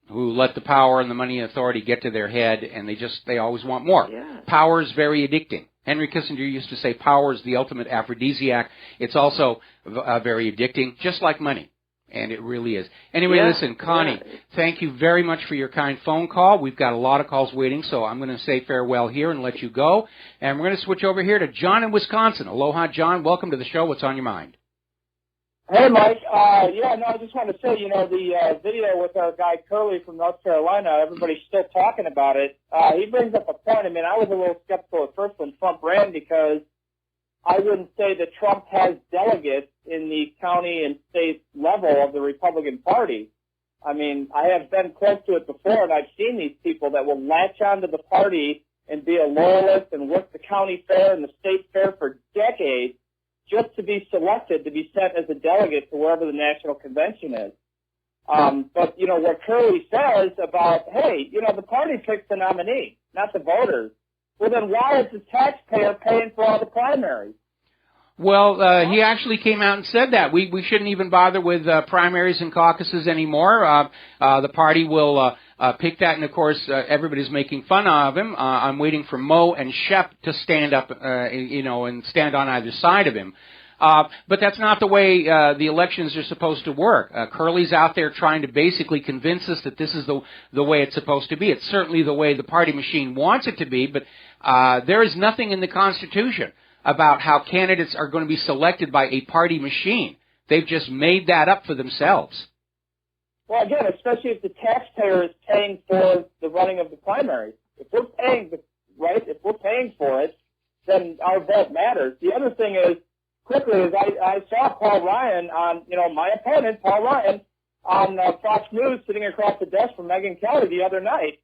who let the power and the money and authority get to their head, and they always want more. Yeah. Power is very addicting. Henry Kissinger used to say power is the ultimate aphrodisiac. It's also very addicting, just like money. And it really is. Anyway, listen, Connie, thank you very much for your kind phone call. We've got a lot of calls waiting, so I'm going to say farewell here and let you go. And we're going to switch over here to John in Wisconsin. Aloha, John. Welcome to the show. What's on your mind? Hey, Mike. I just wanted to say, the video with our guy Curley from North Carolina, everybody's still talking about it. He brings up a point. I mean, I was a little skeptical at first when Trump ran because I wouldn't say that Trump has delegates in the county and state level of the Republican Party. I mean, I have been close to it before, and I've seen these people that will latch onto the party and be a loyalist and work the county fair and the state fair for decades just to be selected to be sent as a delegate to wherever the national convention is. But, what Curley says about, hey, the party picks the nominee, not the voters. Well, then why is the taxpayer paying for all the primaries? Well, he actually came out and said that. We shouldn't even bother with primaries and caucuses anymore. The party will pick that, and, of course, everybody's making fun of him. I'm waiting for Mo and Shep to stand up, and stand on either side of him. But that's not the way the elections are supposed to work. Curley's out there trying to basically convince us that this is the way it's supposed to be. It's certainly the way the party machine wants it to be, but there is nothing in the Constitution about how candidates are going to be selected by a party machine. They've just made that up for themselves. Well, again, especially if the taxpayer is paying for the running of the primaries. If we're paying for it, then our vote matters. The other thing is, quickly, is I saw Paul Ryan on, my opponent, Paul Ryan, on Fox News sitting across the desk from Megyn Kelly the other night.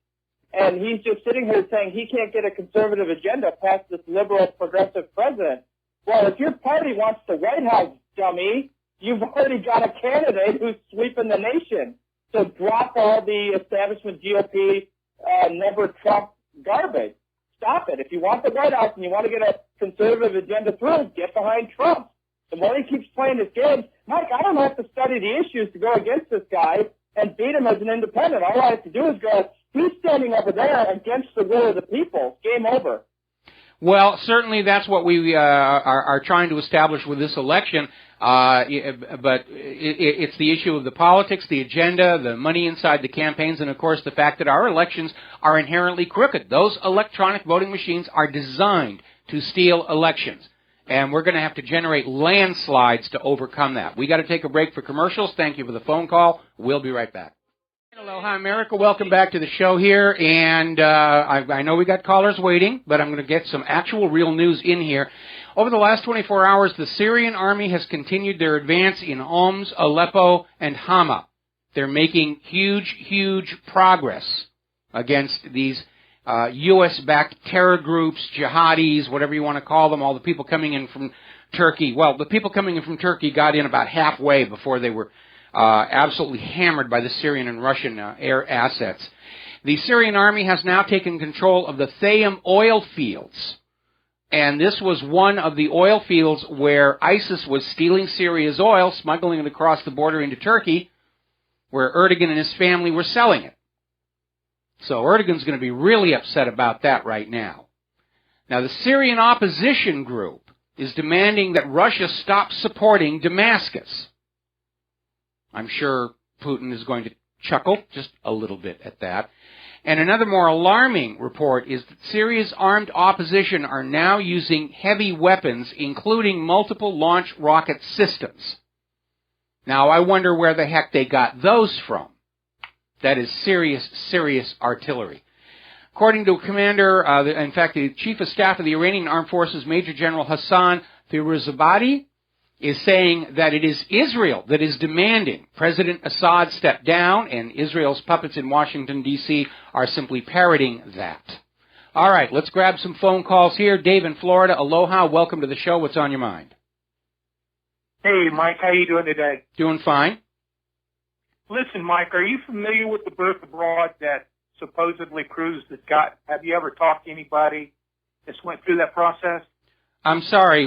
And he's just sitting here saying he can't get a conservative agenda past this liberal progressive president. Well, if your party wants the White House, dummy, you've already got a candidate who's sweeping the nation. So drop all the establishment GOP, never Trump garbage. Stop it. If you want the White House and you want to get a conservative agenda through, get behind Trump. The more he keeps playing this game, Mike, I don't have to study the issues to go against this guy and beat him as an independent. All I have to do is go, he's standing over there against the will of the people. Game over. Well, certainly that's what we are trying to establish with this election. But it's the issue of the politics, the agenda, the money inside the campaigns, and, of course, the fact that our elections are inherently crooked. Those electronic voting machines are designed to steal elections. And we're going to have to generate landslides to overcome that. We got to take a break for commercials. Thank you for the phone call. We'll be right back. Aloha, America. Welcome back to the show here. And I know we got callers waiting, but I'm going to get some actual real news in here. Over the last 24 hours, the Syrian army has continued their advance in Homs, Aleppo, and Hama. They're making huge progress against these U.S.-backed terror groups, jihadis, whatever you want to call them, all the people coming in from Turkey. Well, the people coming in from Turkey got in about halfway before they were absolutely hammered by the Syrian and Russian air assets. The Syrian army has now taken control of the Thayim oil fields, And this was one of the oil fields where ISIS was stealing Syria's oil, smuggling it across the border into Turkey, where Erdogan and his family were selling it. So Erdogan's going to be really upset about that right now. Now, the Syrian opposition group is demanding that Russia stop supporting Damascus. I'm sure Putin is going to chuckle just a little bit at that. And another more alarming report is that Syria's armed opposition are now using heavy weapons, including multiple launch rocket systems. Now, I wonder where the heck they got those from. That is serious, serious artillery. According to Commander, in fact, the Chief of Staff of the Iranian Armed Forces, Major General Hassan Firouzabadi, is saying that it is Israel that is demanding President Assad step down, and Israel's puppets in Washington, D.C. are simply parroting that. All right, let's grab some phone calls here. Dave in Florida, aloha, welcome to the show. What's on your mind? Hey, Mike, how you doing today? Doing fine. Listen, Mike, are you familiar with the birth abroad that supposedly Cruz has got? Have you ever talked to anybody that's went through that process? I'm sorry,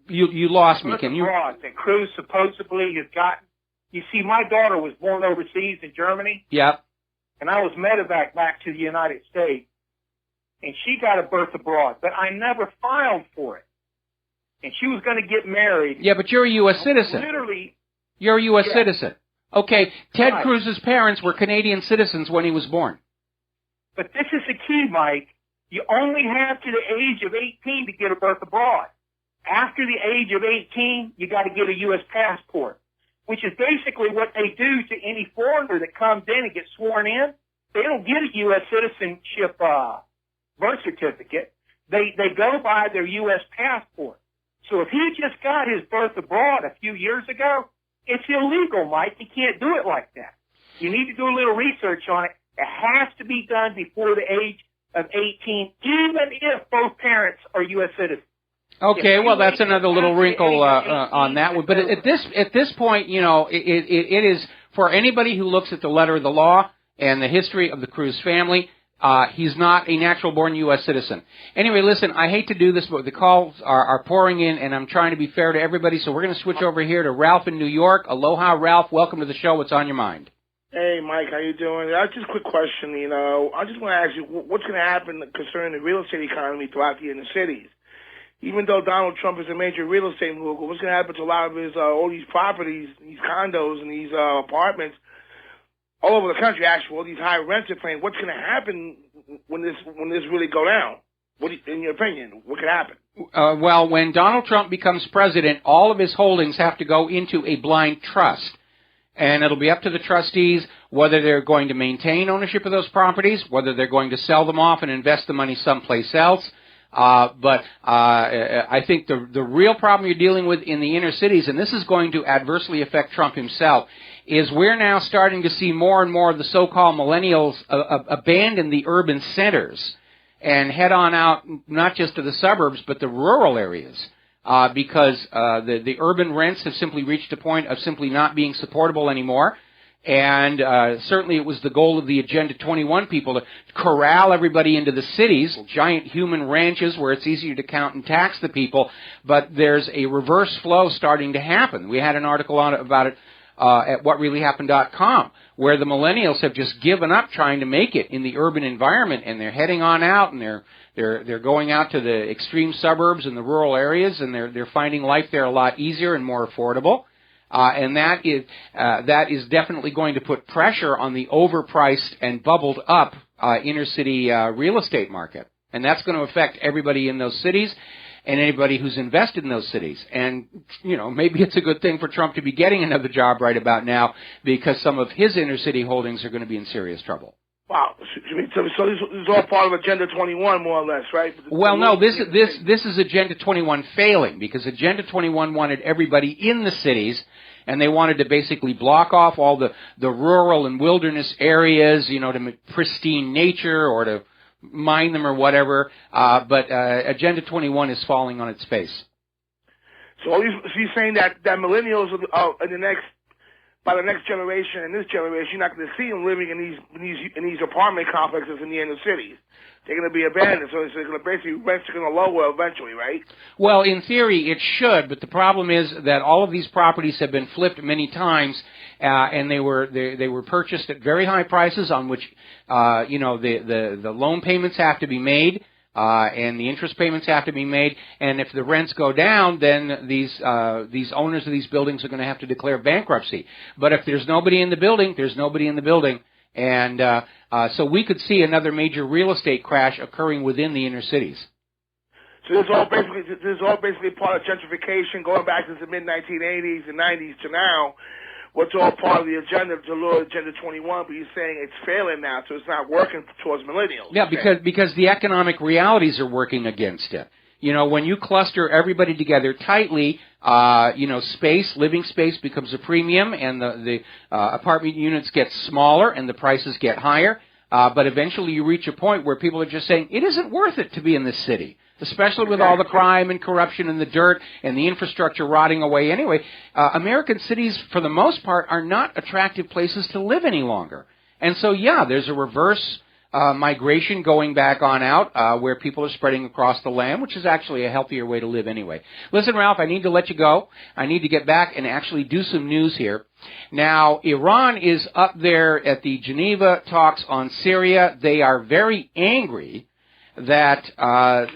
you lost me. Can you? That Cruz supposedly has gotten. You see, my daughter was born overseas in Germany. Yep. And I was medevac back to the United States, and she got a birth abroad, but I never filed for it. And she was going to get married. Yeah, but you're a U.S. citizen. Literally. You're a U.S. citizen. Okay, Ted Right. Cruz's parents were Canadian citizens when he was born. But this is the key, Mike. You only have to the age of 18 to get a birth abroad. After the age of 18, you got to get a U.S. passport, which is basically what they do to any foreigner that comes in and gets sworn in. They don't get a U.S. citizenship birth certificate. They go by their U.S. passport. So if he just got his birth abroad a few years ago, it's illegal, Mike. You can't do it like that. You need to do a little research on it. It has to be done before the age of 18, even if both parents are U.S. citizens. Okay, well, that's another little wrinkle on that one. But at this point, you know, it is for anybody who looks at the letter of the law and the history of the Cruz family. He's not a natural-born U.S. citizen. Anyway, listen, I hate to do this, but the calls are pouring in, and I'm trying to be fair to everybody, so we're going to switch over here to Ralph in New York. Aloha, Ralph. Welcome to the show. What's on your mind? Hey, Mike, how you doing? Just a quick question, you know. I just want to ask you, what's going to happen concerning the real estate economy throughout the inner cities? Even though Donald Trump is a major real estate mogul, what's going to happen to a lot of his, all these properties, these condos and these apartments all over the country, actually, all these high rents are paying? What's going to happen when this really go down? In your opinion, what could happen? Well, when Donald Trump becomes president, all of his holdings have to go into a blind trust. And it'll be up to the trustees whether they're going to maintain ownership of those properties, whether they're going to sell them off and invest the money someplace else. But I think the real problem you're dealing with in the inner cities, and this is going to adversely affect Trump himself, is we're now starting to see more and more of the so-called millennials abandon the urban centers and head on out not just to the suburbs but the rural areas. Because the urban rents have simply reached a point of simply not being supportable anymore. And certainly it was the goal of the Agenda 21 people to corral everybody into the cities, giant human ranches where it's easier to count and tax the people. But there's a reverse flow starting to happen. We had an article about it at WhatReallyHappened.com, where the millennials have just given up trying to make it in the urban environment, and they're heading on out, and they're going out to the extreme suburbs and the rural areas, and they're finding life there a lot easier and more affordable. And that is definitely going to put pressure on the overpriced and bubbled up inner city real estate market, and that's going to affect everybody in those cities and anybody who's invested in those cities. And, you know, maybe it's a good thing for Trump to be getting another job right about now, because some of his inner city holdings are going to be in serious trouble. Wow. So this is all part of Agenda 21, more or less, right? Well, no, this is Agenda 21 failing, because Agenda 21 wanted everybody in the cities, and they wanted to basically block off all the rural and wilderness areas, you know, to make pristine nature or to mine them or whatever. But Agenda 21 is falling on its face. So you're saying that millennials in the next, by the next generation and this generation, you're not going to see them living in these apartment complexes in the inner cities. They're going to be abandoned, so it's going to basically rents are going to lower eventually, right? Well, in theory, it should, but the problem is that all of these properties have been flipped many times, and they were purchased at very high prices on which the loan payments have to be made. And the interest payments have to be made, and if the rents go down, then these owners of these buildings are going to have to declare bankruptcy. But if there's nobody in the building, there's nobody in the building, and so we could see another major real estate crash occurring within the inner cities. So this is all basically part of gentrification, going back to the mid 1980s and 90s to now. What's all part of the agenda to lure Agenda 21, but you're saying it's failing now, so it's not working towards millennials. Yeah, because the economic realities are working against it. You know, when you cluster everybody together tightly, living space becomes a premium, and the apartment units get smaller and the prices get higher. But eventually you reach a point where people are just saying, it isn't worth it to be in this city, especially with all the crime and corruption and the dirt and the infrastructure rotting away anyway. American cities, for the most part, are not attractive places to live any longer. And so, yeah, there's a reverse migration going back on out where people are spreading across the land, which is actually a healthier way to live anyway. Listen, Ralph, I need to let you go. I need to get back and actually do some news here. Now, Iran is up there at the Geneva talks on Syria. They are very angry that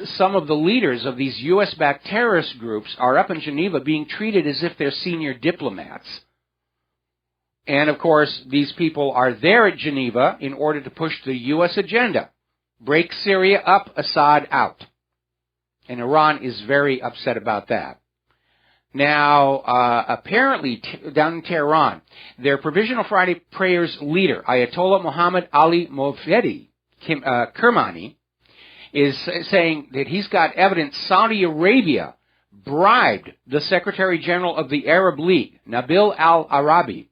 some of the leaders of these U.S.-backed terrorist groups are up in Geneva being treated as if they're senior diplomats. And, of course, these people are there at Geneva in order to push the U.S. agenda. Break Syria up, Assad out. And Iran is very upset about that. Now, apparently, down in Tehran, their Provisional Friday Prayers leader, Ayatollah Mohammad Ali Movedi Kermani, is saying that he's got evidence Saudi Arabia bribed the Secretary General of the Arab League, Nabil al-Arabi,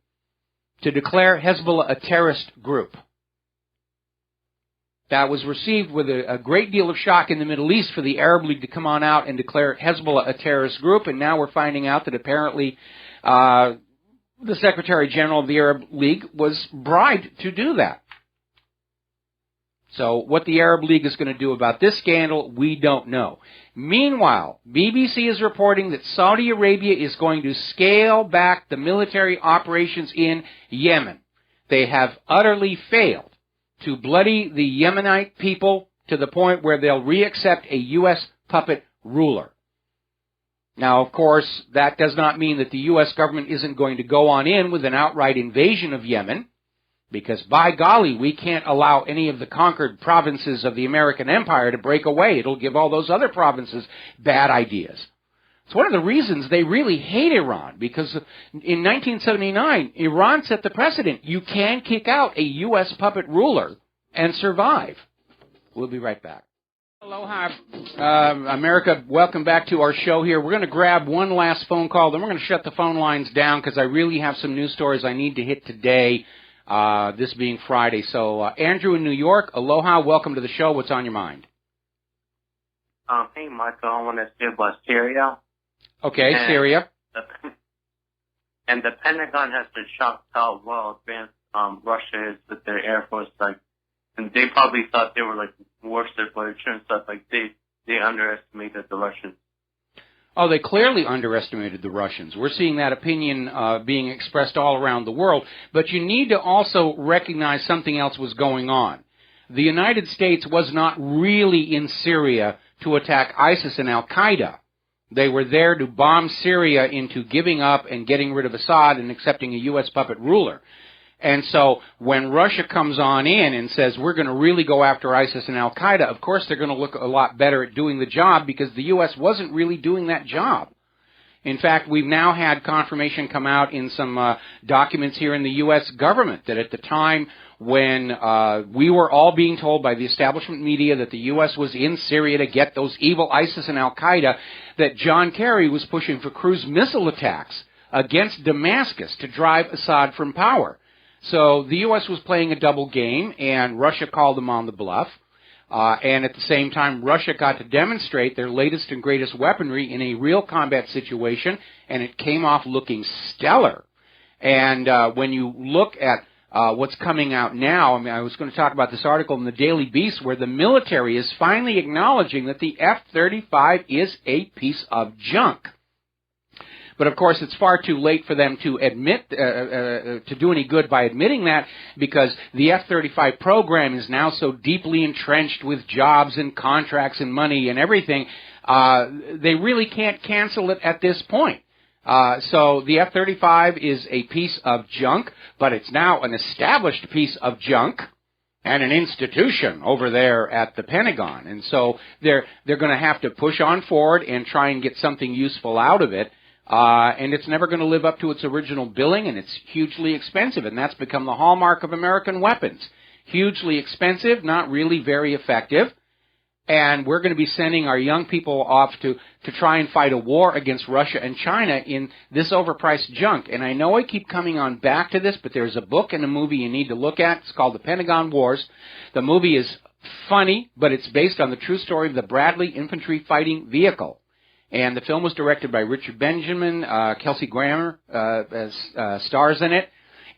to declare Hezbollah a terrorist group. That was received with a great deal of shock in the Middle East for the Arab League to come on out and declare Hezbollah a terrorist group, and now we're finding out that apparently the Secretary General of the Arab League was bribed to do that. So what the Arab League is going to do about this scandal, we don't know. Meanwhile, BBC is reporting that Saudi Arabia is going to scale back the military operations in Yemen. They have utterly failed to bloody the Yemenite people to the point where they'll reaccept a U.S. puppet ruler. Now, of course, that does not mean that the U.S. government isn't going to go on in with an outright invasion of Yemen, because, by golly, we can't allow any of the conquered provinces of the American Empire to break away. It'll give all those other provinces bad ideas. It's one of the reasons they really hate Iran, because in 1979, Iran set the precedent. You can kick out a U.S. puppet ruler and survive. We'll be right back. Aloha, America. Welcome back to our show here. We're going to grab one last phone call, then we're going to shut the phone lines down because I really have some news stories I need to hit today. This being Friday. So, Andrew in New York, aloha, welcome to the show. What's on your mind? Hey, Michael, I want to say about Syria. Okay, Syria. And the Pentagon has been shocked how well advanced Russia is with their Air Force. And they probably thought they were, worse than but it turns out, they underestimated the Russians. Oh, they clearly underestimated the Russians. We're seeing that opinion being expressed all around the world. But you need to also recognize something else was going on. The United States was not really in Syria to attack ISIS and al-Qaeda. They were there to bomb Syria into giving up and getting rid of Assad and accepting a U.S. puppet ruler. And so when Russia comes on in and says, we're going to really go after ISIS and al-Qaeda, of course they're going to look a lot better at doing the job because the U.S. wasn't really doing that job. In fact, we've now had confirmation come out in some documents here in the U.S. government that at the time when we were all being told by the establishment media that the U.S. was in Syria to get those evil ISIS and al-Qaeda, that John Kerry was pushing for cruise missile attacks against Damascus to drive Assad from power. So the U.S. was playing a double game, and Russia called them on the bluff. And at the same time, Russia got to demonstrate their latest and greatest weaponry in a real combat situation, and it came off looking stellar. And when you look at what's coming out now, I mean, I was going to talk about this article in the Daily Beast where the military is finally acknowledging that the F-35 is a piece of junk. But of course, it's far too late for them to admit, to do any good by admitting that, because the F-35 program is now so deeply entrenched with jobs and contracts and money and everything, they really can't cancel it at this point. So the F-35 is a piece of junk, but it's now an established piece of junk and an institution over there at the Pentagon. And so they're going to have to push on forward and try and get something useful out of it. And it's never going to live up to its original billing, and it's hugely expensive, and that's become the hallmark of American weapons. Hugely expensive, not really very effective, and we're going to be sending our young people off to try and fight a war against Russia and China in this overpriced junk. And I know I keep coming on back to this, but there's a book and a movie you need to look at. It's called The Pentagon Wars. The movie is funny, but it's based on the true story of the Bradley infantry fighting vehicle. And the film was directed by Richard Benjamin, Kelsey Grammer as stars in it.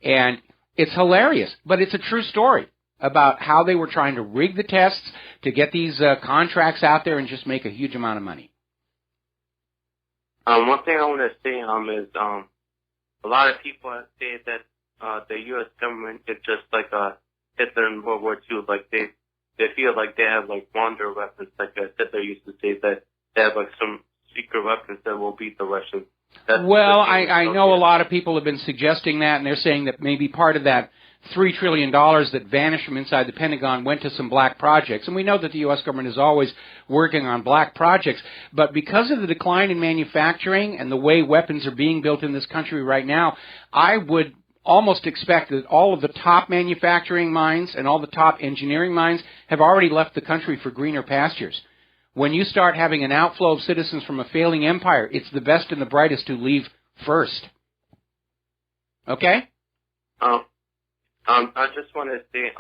And it's hilarious, but it's a true story about how they were trying to rig the tests to get these contracts out there and just make a huge amount of money. One thing I want to say is a lot of people say that the U.S. government is just like Hitler in World War II. Like they feel like they have like wonder weapons, like Hitler used to say that they have like some secret weapons that will beat the Russians. Well, I know a lot of people have been suggesting that, and they're saying that maybe part of that $3 trillion that vanished from inside the Pentagon went to some black projects. And we know that the U.S. government is always working on black projects. But because of the decline in manufacturing and the way weapons are being built in this country right now, I would almost expect that all of the top manufacturing minds and all the top engineering minds have already left the country for greener pastures. When you start having an outflow of citizens from a failing empire, it's the best and the brightest who leave first. Okay? I just want to say,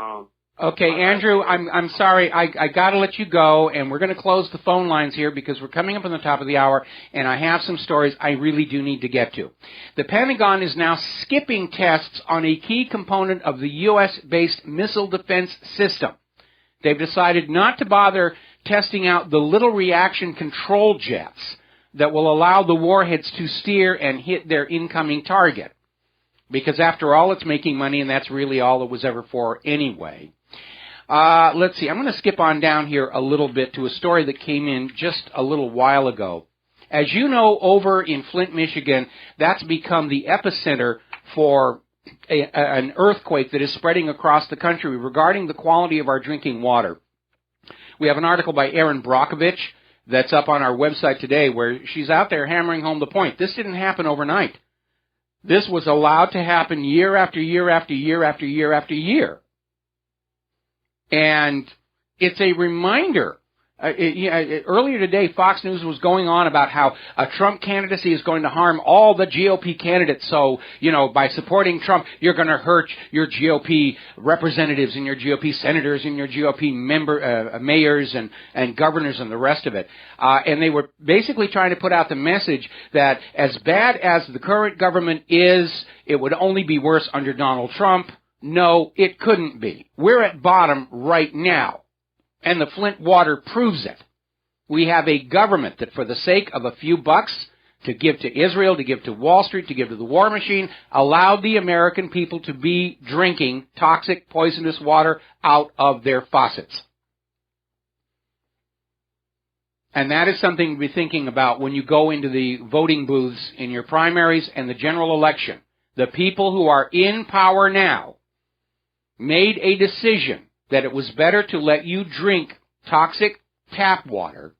Okay, Andrew, I'm sorry. I got to let you go, and we're going to close the phone lines here because we're coming up on the top of the hour, and I have some stories I really do need to get to. The Pentagon is now skipping tests on a key component of the U.S.-based missile defense system. They've decided not to bother testing out the little reaction control jets that will allow the warheads to steer and hit their incoming target. Because after all, it's making money, and that's really all it was ever for anyway. Let's see. I'm going to skip on down here a little bit to a story that came in just a little while ago. As you know, over in Flint, Michigan, that's become the epicenter for an earthquake that is spreading across the country regarding the quality of our drinking water. We have an article by Erin Brockovich that's up on our website today where she's out there hammering home the point. This didn't happen overnight. This was allowed to happen year after year after year after year after year. And it's a reminder. Earlier today, Fox News was going on about how a Trump candidacy is going to harm all the GOP candidates. So, by supporting Trump, you're going to hurt your GOP representatives and your GOP senators and your GOP mayors and governors and the rest of it. And they were basically trying to put out the message that as bad as the current government is, it would only be worse under Donald Trump. No, it couldn't be. We're at bottom right now. And the Flint water proves it. We have a government that for the sake of a few bucks to give to Israel, to give to Wall Street, to give to the war machine, allowed the American people to be drinking toxic, poisonous water out of their faucets. And that is something to be thinking about when you go into the voting booths in your primaries and the general election. The people who are in power now made a decision that it was better to let you drink toxic tap water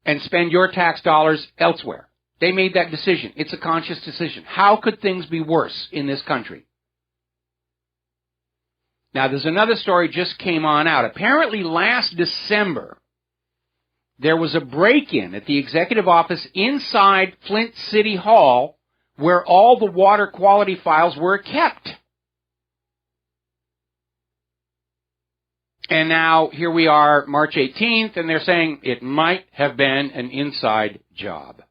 and spend your tax dollars elsewhere. They made that decision. It's a conscious decision. How could things be worse in this country? Now, there's another story just came on out. Apparently last December, there was a break-in at the executive office inside Flint City Hall where all the water quality files were kept. And now, here we are, March 18th, and they're saying it might have been an inside job.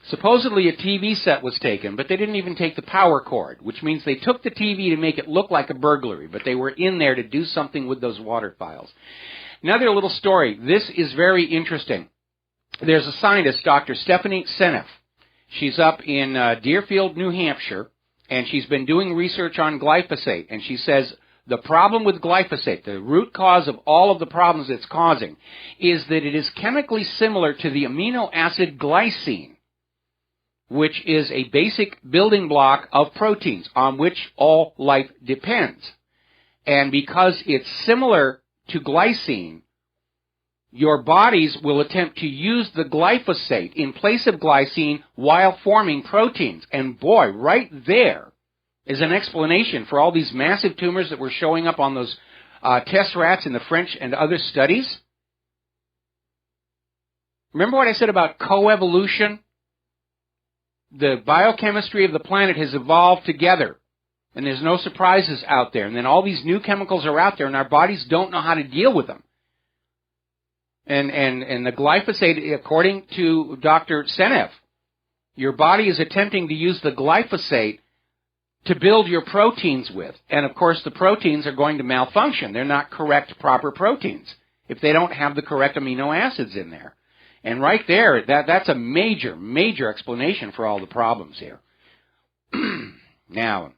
Supposedly a TV set was taken, but they didn't even take the power cord, which means they took the TV to make it look like a burglary, but they were in there to do something with those water files. Another little story. This is very interesting. There's a scientist, Dr. Stephanie Seneff. She's up in Deerfield, New Hampshire, and she's been doing research on glyphosate, and she says the problem with glyphosate, the root cause of all of the problems it's causing, is that it is chemically similar to the amino acid glycine, which is a basic building block of proteins on which all life depends. And because it's similar to glycine, your bodies will attempt to use the glyphosate in place of glycine while forming proteins. And boy, right there is an explanation for all these massive tumors that were showing up on those test rats in the French and other studies. Remember what I said about coevolution? The biochemistry of the planet has evolved together, and there's no surprises out there. And then all these new chemicals are out there, and our bodies don't know how to deal with them. And the glyphosate, according to Dr. Seneff, your body is attempting to use the glyphosate to build your proteins with. And, of course, the proteins are going to malfunction. They're not correct, proper proteins if they don't have the correct amino acids in there. And right there, that's a major, major explanation for all the problems here. Now,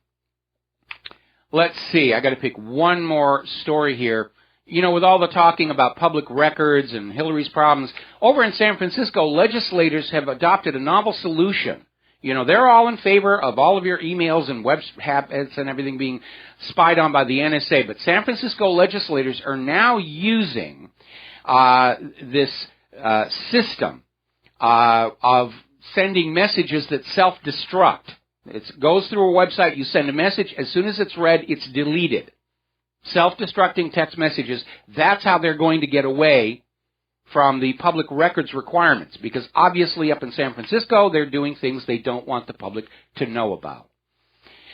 let's see. I got to pick one more story here. You know, with all the talking about public records and Hillary's problems, over in San Francisco, legislators have adopted a novel solution. You know, they're all in favor of all of your emails and web habits and everything being spied on by the NSA. But San Francisco legislators are now using this system of sending messages that self-destruct. It goes through a website, you send a message, as soon as it's read, it's deleted. Self-destructing text messages, that's how they're going to get away from the public records requirements, because obviously up in San Francisco, they're doing things they don't want the public to know about.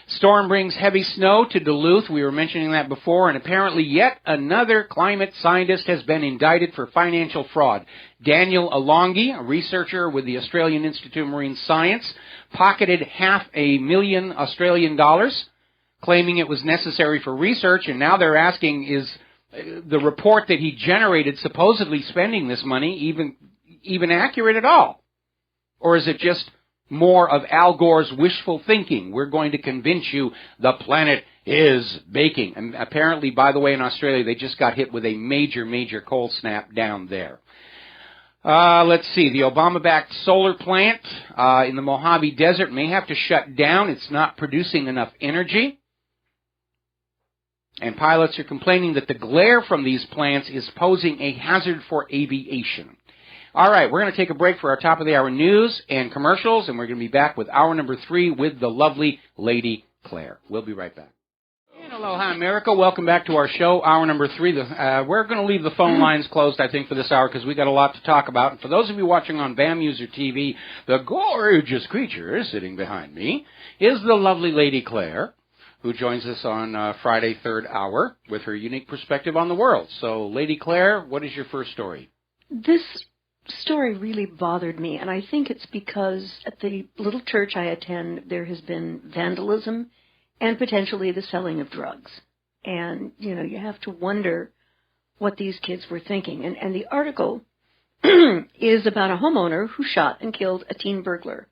Storm brings heavy snow to Duluth. We were mentioning that before, and apparently yet another climate scientist has been indicted for financial fraud. Daniel Alongi, a researcher with the Australian Institute of Marine Science, pocketed $500,000 Australian dollars, claiming it was necessary for research, and now they're asking, is the report that he generated supposedly spending this money even accurate at all? Or is it just more of Al Gore's wishful thinking? We're going to convince you the planet is baking. And apparently, by the way, in Australia, they just got hit with a major, major cold snap down there. Let's see. The Obama-backed solar plant in the Mojave Desert may have to shut down. It's not producing enough energy. And pilots are complaining that the glare from these plants is posing a hazard for aviation. All right, we're going to take a break for our top-of-the-hour news and commercials, and we're going to be back with hour number 3 with the lovely Lady Claire. We'll be right back. And aloha, America. Welcome back to our show, hour number 3. We're going to leave the phone lines closed, I think, for this hour because we got a lot to talk about. And for those of you watching on BAM User TV, the gorgeous creature sitting behind me is the lovely Lady Claire, who joins us on Friday, 3rd hour, with her unique perspective on the world. So, Lady Claire, what is your first story? This story really bothered me, and I think it's because at the little church I attend, there has been vandalism and potentially the selling of drugs. And, you know, you have to wonder what these kids were thinking. And the article is about a homeowner who shot and killed a teen burglar.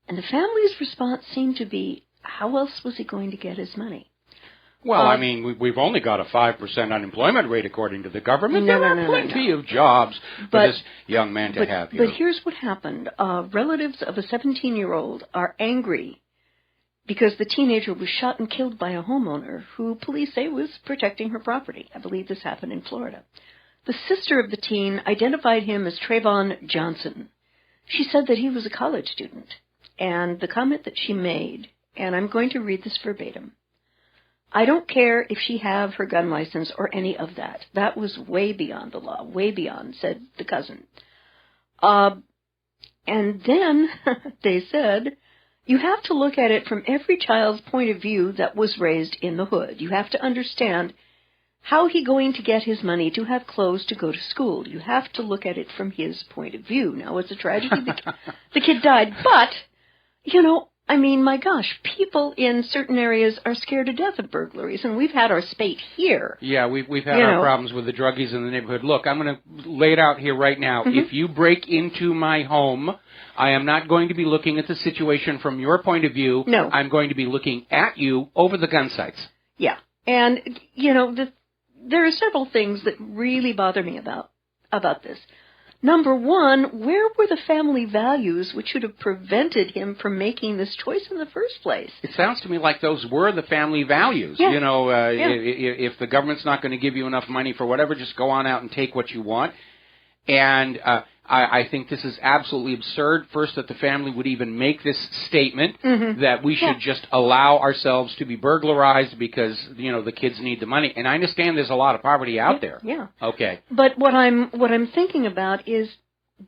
And the family's response seemed to be, how else was he going to get his money? Well, I mean, we've only got a 5% unemployment rate, according to the government. There are plenty of jobs for this young man to have here. But here's what happened. Relatives of a 17-year-old are angry because the teenager was shot and killed by a homeowner who police say was protecting her property. I believe this happened in Florida. The sister of the teen identified him as Trayvon Johnson. She said that he was a college student. And the comment that she made, and I'm going to read this verbatim, I don't care if she have her gun license or any of that. That was way beyond the law, way beyond, said the cousin. And then they said, you have to look at it from every child's point of view that was raised in the hood. You have to understand how he going to get his money to have clothes to go to school? You have to look at it from his point of view. Now, it's a tragedy the kid died, but, you know, I mean, my gosh, people in certain areas are scared to death of burglaries, and we've had our spate here. Yeah, we've had our problems with the druggies in the neighborhood. Look, I'm going to lay it out here right now. If you break into my home, I am not going to be looking at the situation from your point of view. No. I'm going to be looking at you over the gun sights. Yeah, and, you know, there are several things that really bother me about this. Number one, where were the family values which should have prevented him from making this choice in the first place? It sounds to me like those were the family values. Yeah. You know, if the government's not going to give you enough money for whatever, just go on out and take what you want. And I think this is absolutely absurd, first, that the family would even make this statement that we should just allow ourselves to be burglarized because, you know, the kids need the money. And I understand there's a lot of poverty out there. Yeah. Okay. But what I'm thinking about is,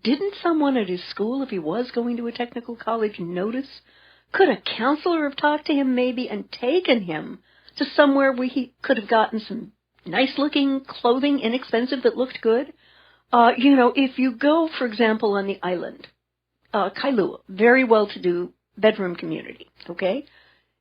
didn't someone at his school, if he was going to a technical college, notice? Could a counselor have talked to him maybe and taken him to somewhere where he could have gotten some nice-looking clothing, inexpensive, that looked good? You know, if you go, for example, on the island, Kailua, very well-to-do bedroom community, okay?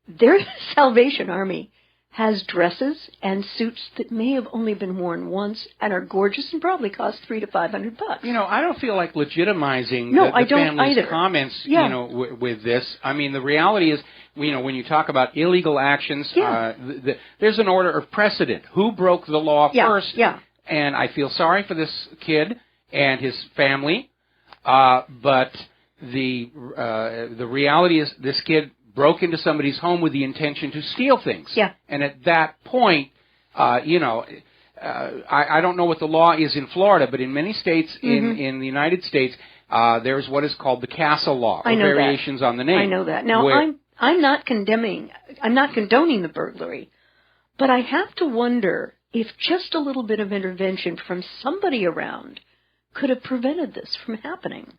Their Salvation Army has dresses and suits that may have only been worn once and are gorgeous and probably cost $300 to $500. You know, I don't feel like legitimizing the family's either. comments, you know, with this. I mean, the reality is, you know, when you talk about illegal actions, there's an order of precedent. Who broke the law first? Yeah. And I feel sorry for this kid and his family, but the reality is this kid broke into somebody's home with the intention to steal things. Yeah. And at that point, you know, I don't know what the law is in Florida, but in many states in the United States, there's what is called the castle law, or variations on the name. I know that. Now, I'm not condoning the burglary, but I have to wonder if just a little bit of intervention from somebody around could have prevented this from happening.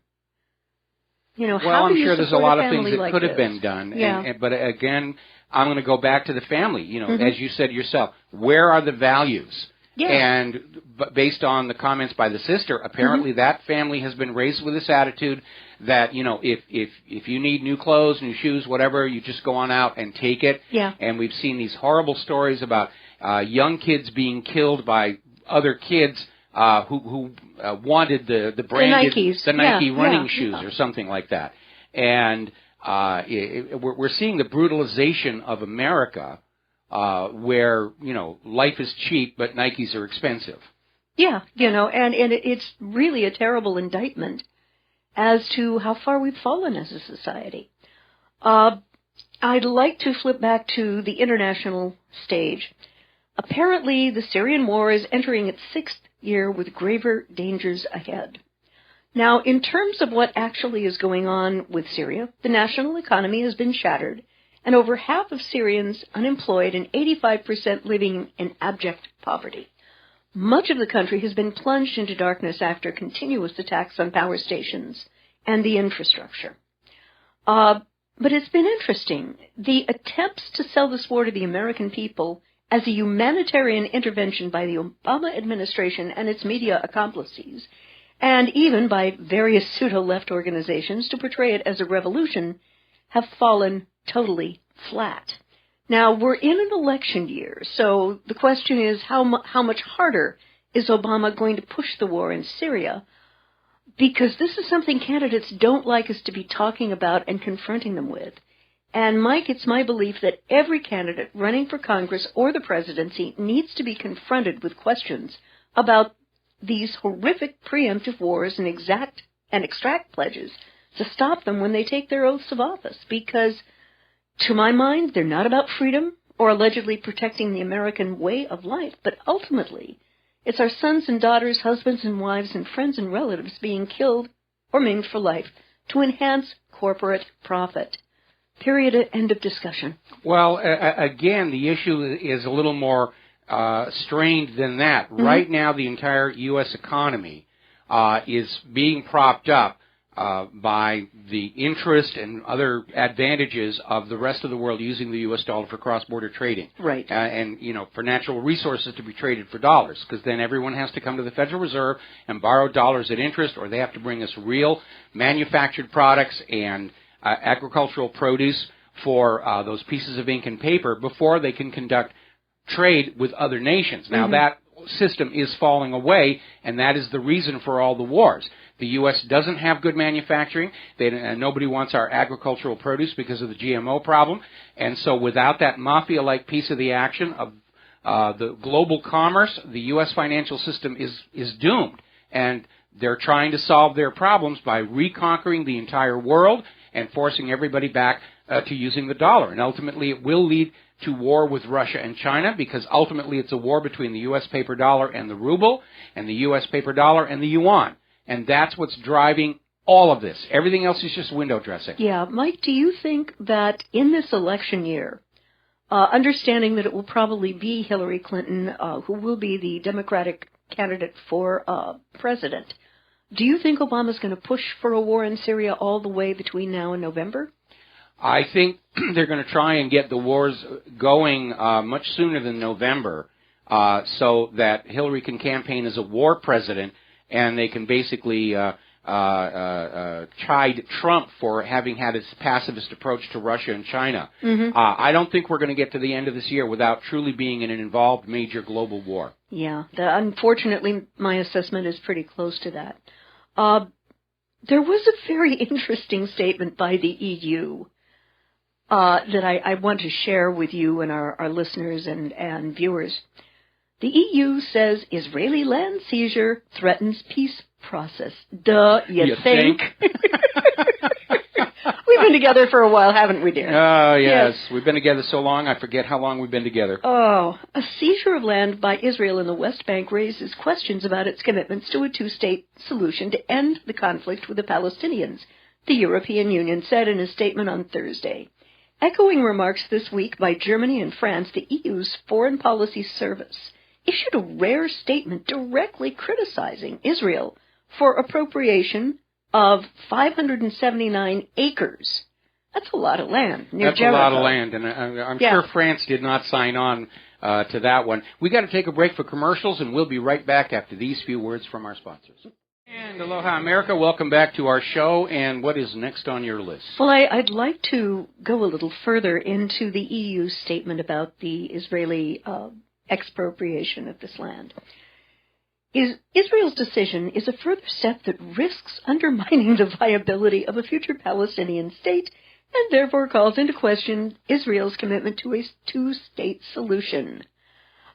You know, well, I'm sure there's a lot of things that could have been done. Yeah. But again, I'm going to go back to the family. You know, as you said yourself, where are the values? Yeah. And based on the comments by the sister, apparently that family has been raised with this attitude that, you know, if you need new clothes, new shoes, whatever, you just go on out and take it. Yeah. And we've seen these horrible stories about young kids being killed by other kids who wanted the branded, the Nike running shoes or something like that. And we're seeing the brutalization of America, where, you know, life is cheap but Nikes are expensive. Yeah, you know, and it's really a terrible indictment as to how far we've fallen as a society. I'd like to flip back to the international stage. Apparently, the Syrian war is entering its 6th year with graver dangers ahead. Now, in terms of what actually is going on with Syria, the national economy has been shattered, and over half of Syrians unemployed and 85% living in abject poverty. Much of the country has been plunged into darkness after continuous attacks on power stations and the infrastructure. But it's been interesting. The attempts to sell this war to the American people as a humanitarian intervention by the Obama administration and its media accomplices, and even by various pseudo-left organizations to portray it as a revolution, have fallen totally flat. Now, we're in an election year, so the question is how much harder is Obama going to push the war in Syria? Because this is something candidates don't like us to be talking about and confronting them with. And, Mike, it's my belief that every candidate running for Congress or the presidency needs to be confronted with questions about these horrific preemptive wars and extract pledges to stop them when they take their oaths of office. Because, to my mind, they're not about freedom or allegedly protecting the American way of life, but ultimately it's our sons and daughters, husbands and wives, and friends and relatives being killed or maimed for life to enhance corporate profit. Period. End of discussion. Well, again, the issue is a little more strained than that. Right now, the entire U.S. economy is being propped up by the interest and other advantages of the rest of the world using the U.S. dollar for cross-border trading. Right. And, for natural resources to be traded for dollars, because then everyone has to come to the Federal Reserve and borrow dollars at interest, or they have to bring us real manufactured products and agricultural produce for those pieces of ink and paper before they can conduct trade with other nations. Now, that system is falling away, and that is the reason for all the wars. The U.S. doesn't have good manufacturing. Nobody wants our agricultural produce because of the GMO problem. And so without that mafia-like piece of the action of the global commerce, the U.S. financial system is doomed. And they're trying to solve their problems by reconquering the entire world and forcing everybody back to using the dollar. And ultimately it will lead to war with Russia and China, because ultimately it's a war between the U.S. paper dollar and the ruble, and the U.S. paper dollar and the yuan. And that's what's driving all of this. Everything else is just window dressing. Yeah. Mike, do you think that in this election year, understanding that it will probably be Hillary Clinton who will be the Democratic candidate for president, do you think Obama's going to push for a war in Syria all the way between now and November? I think they're going to try and get the wars going much sooner than November, so that Hillary can campaign as a war president, and they can basically chide Trump for having had his pacifist approach to Russia and China. I don't think we're going to get to the end of this year without truly being in an involved major global war. Yeah, unfortunately, my assessment is pretty close to that. There was a very interesting statement by the EU that I want to share with you and our listeners and viewers. The EU says Israeli land seizure threatens peace process. Duh, you think? We've been together for a while, haven't we, dear? Oh, yes. We've been together so long, I forget how long we've been together. Oh, a seizure of land by Israel in the West Bank raises questions about its commitments to a two-state solution to end the conflict with the Palestinians, the European Union said in a statement on Thursday. Echoing remarks this week by Germany and France, the EU's Foreign Policy Service issued a rare statement directly criticizing Israel for appropriation of 579 acres. That's a lot of land near That's Jericho. A lot of land, and I'm sure France did not sign on to that one. We got to take a break for commercials, and we'll be right back after these few words from our sponsors. And aloha, America. Welcome back to our show. And what is next on your list? Well, I'd like to go a little further into the EU statement about the Israeli expropriation of this land. Israel's decision is a further step that risks undermining the viability of a future Palestinian state and therefore calls into question Israel's commitment to a two-state solution.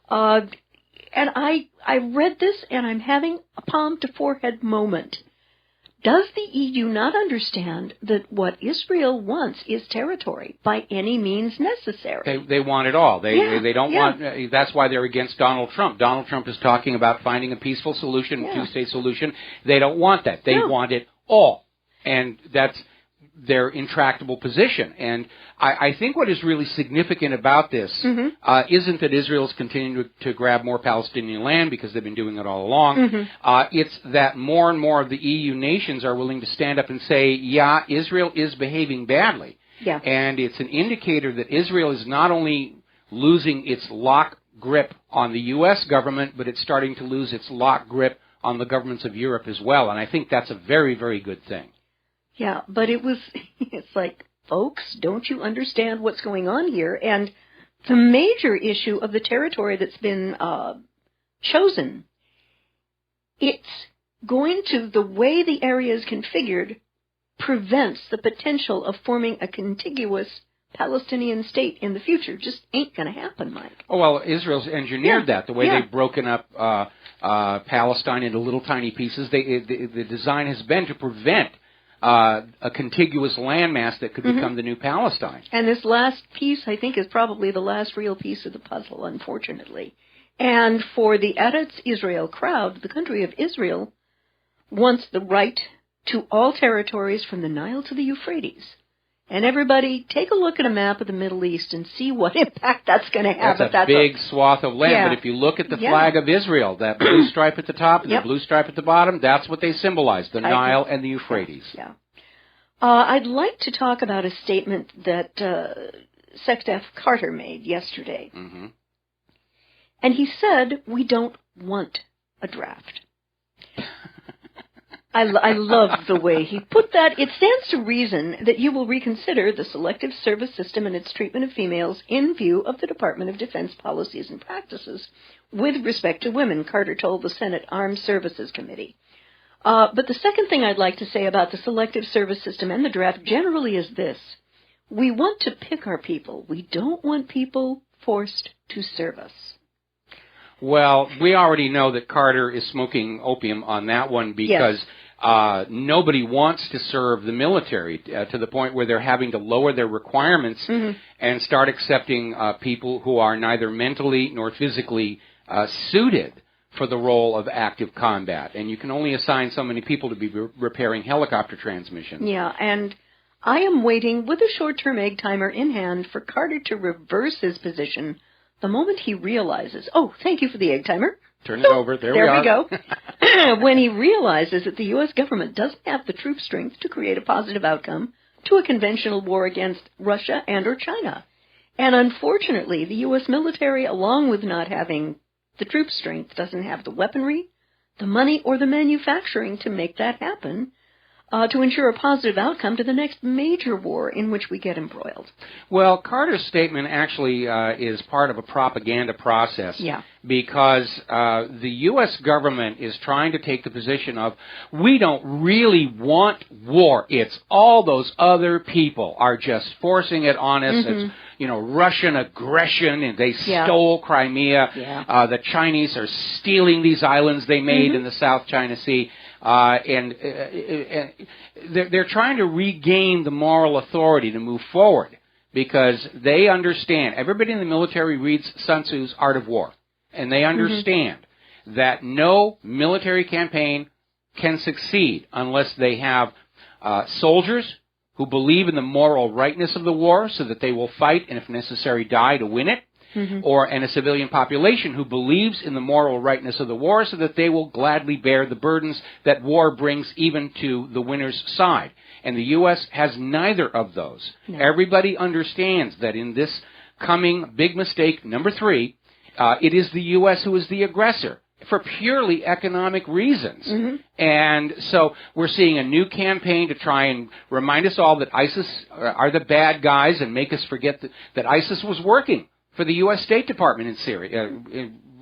And I read this and I'm having a palm-to-forehead moment. Does the EU not understand that what Israel wants is territory by any means necessary? They want it all. They don't want. That's why they're against Donald Trump. Donald Trump is talking about finding a peaceful solution, a two-state solution. They don't want that. They want it all, and that's their intractable position. And I think what is really significant about this isn't that Israel's continuing to grab more Palestinian land, because they've been doing it all along. It's that more and more of the EU nations are willing to stand up and say, yeah, Israel is behaving badly. Yeah. And it's an indicator that Israel is not only losing its lock grip on the U.S. government, but it's starting to lose its lock grip on the governments of Europe as well. And I think that's a very, very good thing. Yeah, but it's like, folks, don't you understand what's going on here? And the major issue of the territory that's been chosen, it's going to, the way the area is configured, prevents the potential of forming a contiguous Palestinian state in the future. Just ain't going to happen, Mike. Oh, well, Israel's engineered that, the way they've broken up Palestine into little tiny pieces. The design has been to prevent a contiguous landmass that could become the new Palestine. And this last piece, I think, is probably the last real piece of the puzzle, unfortunately. And for the Eretz Israel crowd, the country of Israel wants the right to all territories from the Nile to the Euphrates. And everybody, take a look at a map of the Middle East and see what impact that's going to have. That's a big swath of land. Yeah. But if you look at the flag of Israel, that blue stripe at the top and the blue stripe at the bottom, that's what they symbolize, the Nile and the Euphrates. Yeah. I'd like to talk about a statement that Secretary Carter made yesterday. Mm-hmm. And he said, we don't want a draft. I love the way he put that. It stands to reason that you will reconsider the selective service system and its treatment of females in view of the Department of Defense policies and practices with respect to women, Carter told the Senate Armed Services Committee. But the second thing I'd like to say about the selective service system and the draft generally is this. We want to pick our people. We don't want people forced to serve us. Well, we already know that Carter is smoking opium on that one because nobody wants to serve the military to the point where they're having to lower their requirements and start accepting people who are neither mentally nor physically suited for the role of active combat. And you can only assign so many people to be repairing helicopter transmissions. Yeah, and I am waiting with a short-term egg timer in hand for Carter to reverse his position the moment he realizes, oh, thank you for the egg timer. Turn it over. There we go. When he realizes that the U.S. government doesn't have the troop strength to create a positive outcome to a conventional war against Russia and or China. And unfortunately, the U.S. military, along with not having the troop strength, doesn't have the weaponry, the money, or the manufacturing to make that happen, to ensure a positive outcome to the next major war in which we get embroiled. Well, Carter's statement actually is part of a propaganda process. Yeah. Because the U.S. government is trying to take the position of, we don't really want war. It's all those other people are just forcing it on us. It's, Russian aggression, and they stole Crimea. Yeah. The Chinese are stealing these islands they made in the South China Sea. And they're trying to regain the moral authority to move forward because they understand. Everybody in the military reads Sun Tzu's Art of War, and they understand that no military campaign can succeed unless they have soldiers who believe in the moral rightness of the war so that they will fight and, if necessary, die to win it. And a civilian population who believes in the moral rightness of the war so that they will gladly bear the burdens that war brings even to the winner's side. And the U.S. has neither of those. No. Everybody understands that in this coming big mistake, number 3, it is the U.S. who is the aggressor for purely economic reasons. And so we're seeing a new campaign to try and remind us all that ISIS are the bad guys and make us forget that ISIS was working for the U.S. State Department in Syria,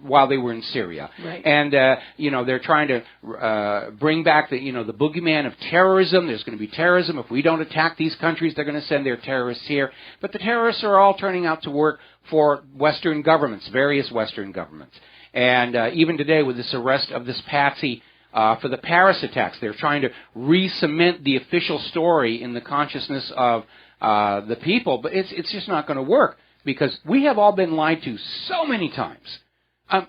while they were in Syria. Right. And, they're trying to bring back the boogeyman of terrorism. There's going to be terrorism. If we don't attack these countries, they're going to send their terrorists here. But the terrorists are all turning out to work for Western governments, various Western governments. And even today with this arrest of this patsy for the Paris attacks, they're trying to re-cement the official story in the consciousness of the people. But it's just not going to work. Because we have all been lied to so many times.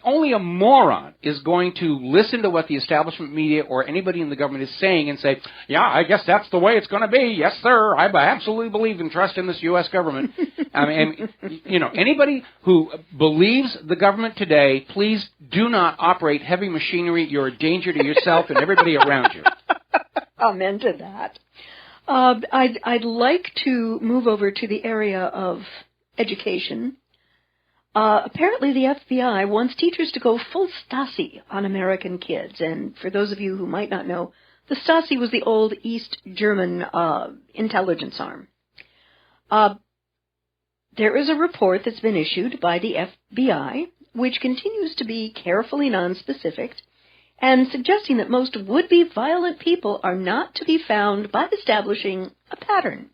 Only a moron is going to listen to what the establishment media or anybody in the government is saying and say, yeah, I guess that's the way it's going to be. Yes, sir. I absolutely believe and trust in this U.S. government. Anybody who believes the government today, please do not operate heavy machinery. You're a danger to yourself and everybody around you. Amen to that. I'd like to move over to the area of education. Apparently the FBI wants teachers to go full Stasi on American kids. And for those of you who might not know, the Stasi was the old East German intelligence arm. There is a report that's been issued by the FBI, which continues to be carefully nonspecific, and suggesting that most would-be violent people are not to be found by establishing a pattern.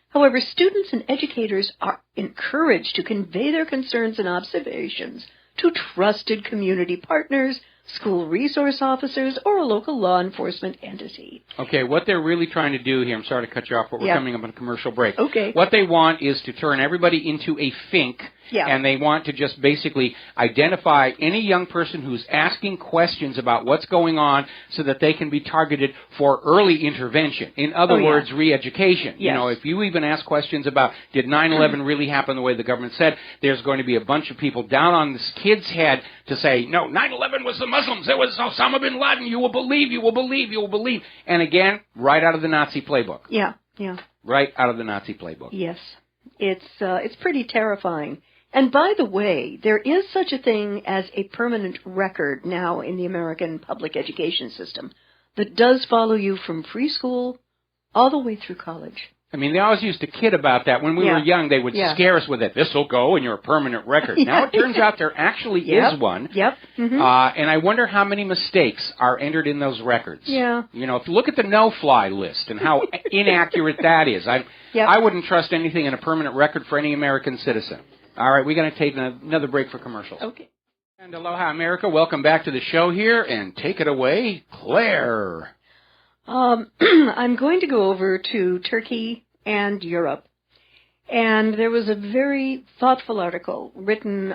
However, students and educators are encouraged to convey their concerns and observations to trusted community partners, school resource officers, or a local law enforcement entity. Okay, what they're really trying to do here, I'm sorry to cut you off, but we're coming up on a commercial break. Okay. What they want is to turn everybody into a fink And they want to just basically identify any young person who's asking questions about what's going on so that they can be targeted for early intervention. In other words, re-education. Yes. You know, if you even ask questions about, did 9/11 really happen the way the government said, there's going to be a bunch of people down on this kid's head to say, no, 9/11 was the Muslims. It was Osama bin Laden. You will believe, you will believe, you will believe. And again, right out of the Nazi playbook. Yeah. Right out of the Nazi playbook. Yes. It's pretty terrifying. And by the way, there is such a thing as a permanent record now in the American public education system that does follow you from preschool all the way through college. I mean, they always used to kid about that. When we were young, they would scare us with it. This will go and you're a permanent record. Now it turns out there actually is one. Mm-hmm. And I wonder how many mistakes are entered in those records. Yeah. You know, if you look at the no-fly list and how inaccurate that is, I wouldn't trust anything in a permanent record for any American citizen. All right, we're going to take another break for commercials. Okay. And aloha, America. Welcome back to the show here. And take it away, Claire. I'm going to go over to Turkey and Europe. And there was a very thoughtful article written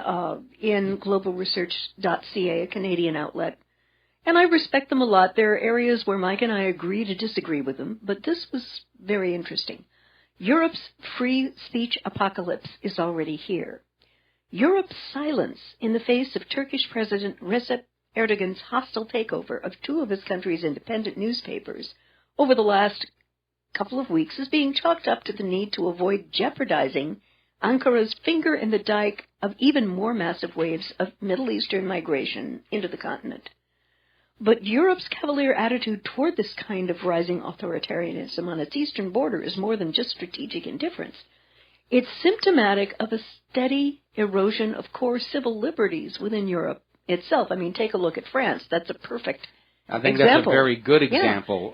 in globalresearch.ca, a Canadian outlet. And I respect them a lot. There are areas where Mike and I agree to disagree with them, but this was very interesting. Europe's free speech apocalypse is already here. Europe's silence in the face of Turkish President Recep Erdogan's hostile takeover of two of his country's independent newspapers over the last couple of weeks is being chalked up to the need to avoid jeopardizing Ankara's finger in the dike of even more massive waves of Middle Eastern migration into the continent. But Europe's cavalier attitude toward this kind of rising authoritarianism on its eastern border is more than just strategic indifference. It's symptomatic of a steady erosion of core civil liberties within Europe itself. I mean, take a look at France. That's a perfect I think example. That's a very good example.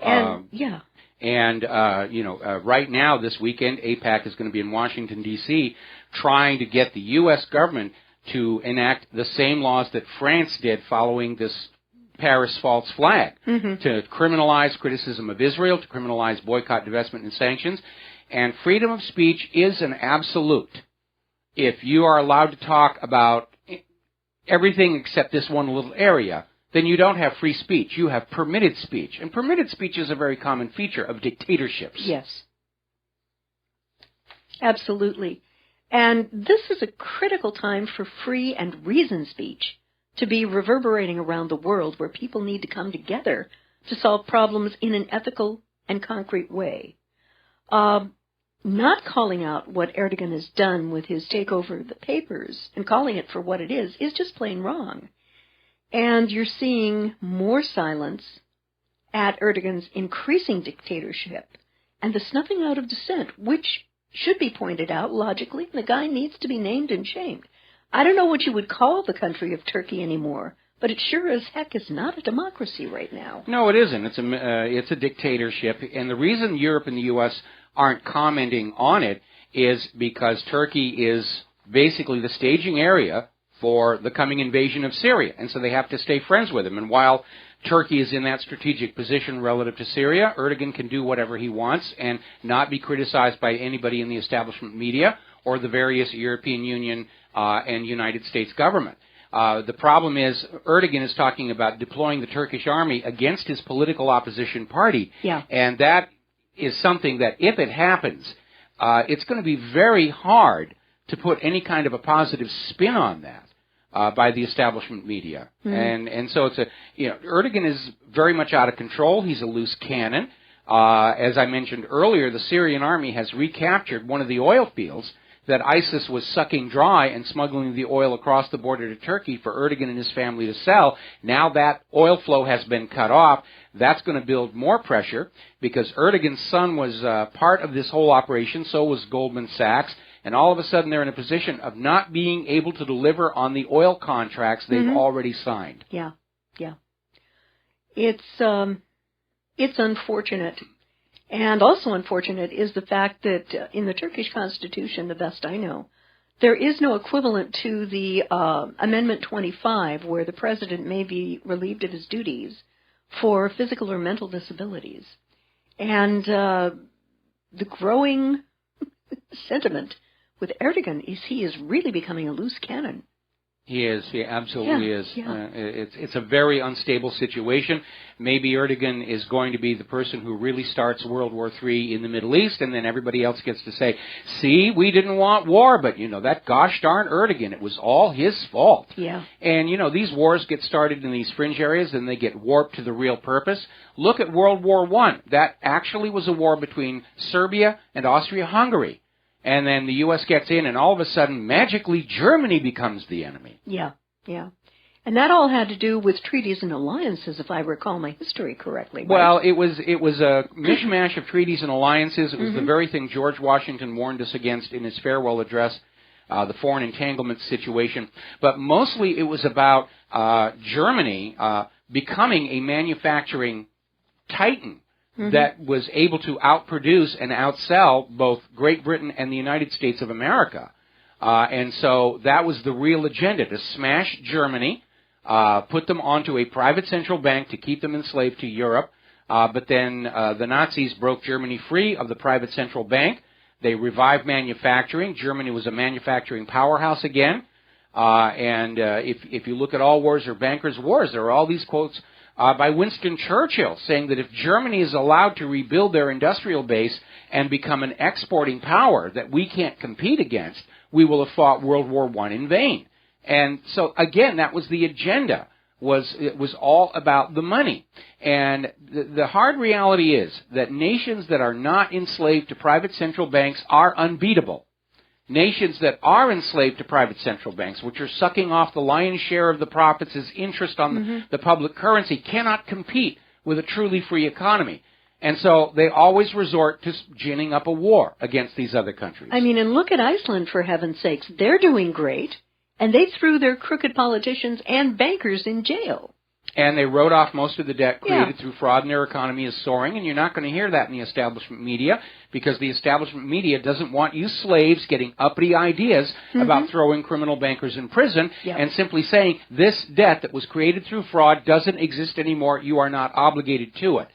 And, right now, this weekend, AIPAC is going to be in Washington, D.C., trying to get the U.S. government to enact the same laws that France did following this Paris false flag, to criminalize criticism of Israel, to criminalize boycott, divestment, and sanctions. And freedom of speech is an absolute. If you are allowed to talk about everything except this one little area, then you don't have free speech. You have permitted speech. And permitted speech is a very common feature of dictatorships. Yes. Absolutely. And this is a critical time for free and reasoned speech to be reverberating around the world, where people need to come together to solve problems in an ethical and concrete way. Not calling out what Erdogan has done with his takeover of the papers and calling it for what it is just plain wrong. And you're seeing more silence at Erdogan's increasing dictatorship and the snuffing out of dissent, which should be pointed out logically. The guy needs to be named and shamed. I don't know what you would call the country of Turkey anymore, but it sure as heck is not a democracy right now. No, it isn't. It's a dictatorship. And the reason Europe and the U.S. aren't commenting on it is because Turkey is basically the staging area for the coming invasion of Syria, and so they have to stay friends with him. And while Turkey is in that strategic position relative to Syria, Erdogan can do whatever he wants and not be criticized by anybody in the establishment media or the various European Union and United States government. The problem is Erdogan is talking about deploying the Turkish army against his political opposition party, and that is something that, if it happens, it's going to be very hard to put any kind of a positive spin on that by the establishment media. And so Erdogan is very much out of control. He's a loose cannon. As I mentioned earlier, the Syrian army has recaptured one of the oil fields that ISIS was sucking dry and smuggling the oil across the border to Turkey for Erdogan and his family to sell. Now that oil flow has been cut off. That's going to build more pressure because Erdogan's son was part of this whole operation, so was Goldman Sachs, and all of a sudden they're in a position of not being able to deliver on the oil contracts they've already signed. Yeah. It's unfortunate. And also unfortunate is the fact that in the Turkish constitution, the best I know, there is no equivalent to the Amendment 25, where the president may be relieved of his duties for physical or mental disabilities. And the growing sentiment with Erdogan is he is really becoming a loose cannon. He is. He absolutely is. Yeah. It's a very unstable situation. Maybe Erdogan is going to be the person who really starts World War III in the Middle East, and then everybody else gets to say, see, we didn't want war, but, that gosh darn Erdogan, it was all his fault. Yeah. And, these wars get started in these fringe areas, and they get warped to the real purpose. Look at World War I. That actually was a war between Serbia and Austria-Hungary. And then the U.S. gets in, and all of a sudden, magically, Germany becomes the enemy. Yeah, yeah. And that all had to do with treaties and alliances, if I recall my history correctly. Right? Well, it was a mishmash of treaties and alliances. It was the very thing George Washington warned us against in his farewell address, the foreign entanglement situation. But mostly it was about Germany becoming a manufacturing titan that was able to outproduce and outsell both Great Britain and the United States of America. And so that was the real agenda, to smash Germany, put them onto a private central bank to keep them enslaved to Europe. But then the Nazis broke Germany free of the private central bank. They revived manufacturing. Germany was a manufacturing powerhouse again. If you look at all wars are bankers' wars, there are all these quotes by Winston Churchill saying that if Germany is allowed to rebuild their industrial base and become an exporting power that we can't compete against, we will have fought World War I in vain. And so, again, that was the agenda. It was all about the money. And the hard reality is that nations that are not enslaved to private central banks are unbeatable. Nations that are enslaved to private central banks, which are sucking off the lion's share of the profits as interest on the public currency, cannot compete with a truly free economy. And so they always resort to ginning up a war against these other countries. I mean, and look at Iceland, for heaven's sakes. They're doing great, and they threw their crooked politicians and bankers in jail. And they wrote off most of the debt created through fraud, and their economy is soaring. And you're not going to hear that in the establishment media, because the establishment media doesn't want you slaves getting uppity ideas about throwing criminal bankers in prison and simply saying this debt that was created through fraud doesn't exist anymore. You are not obligated to it.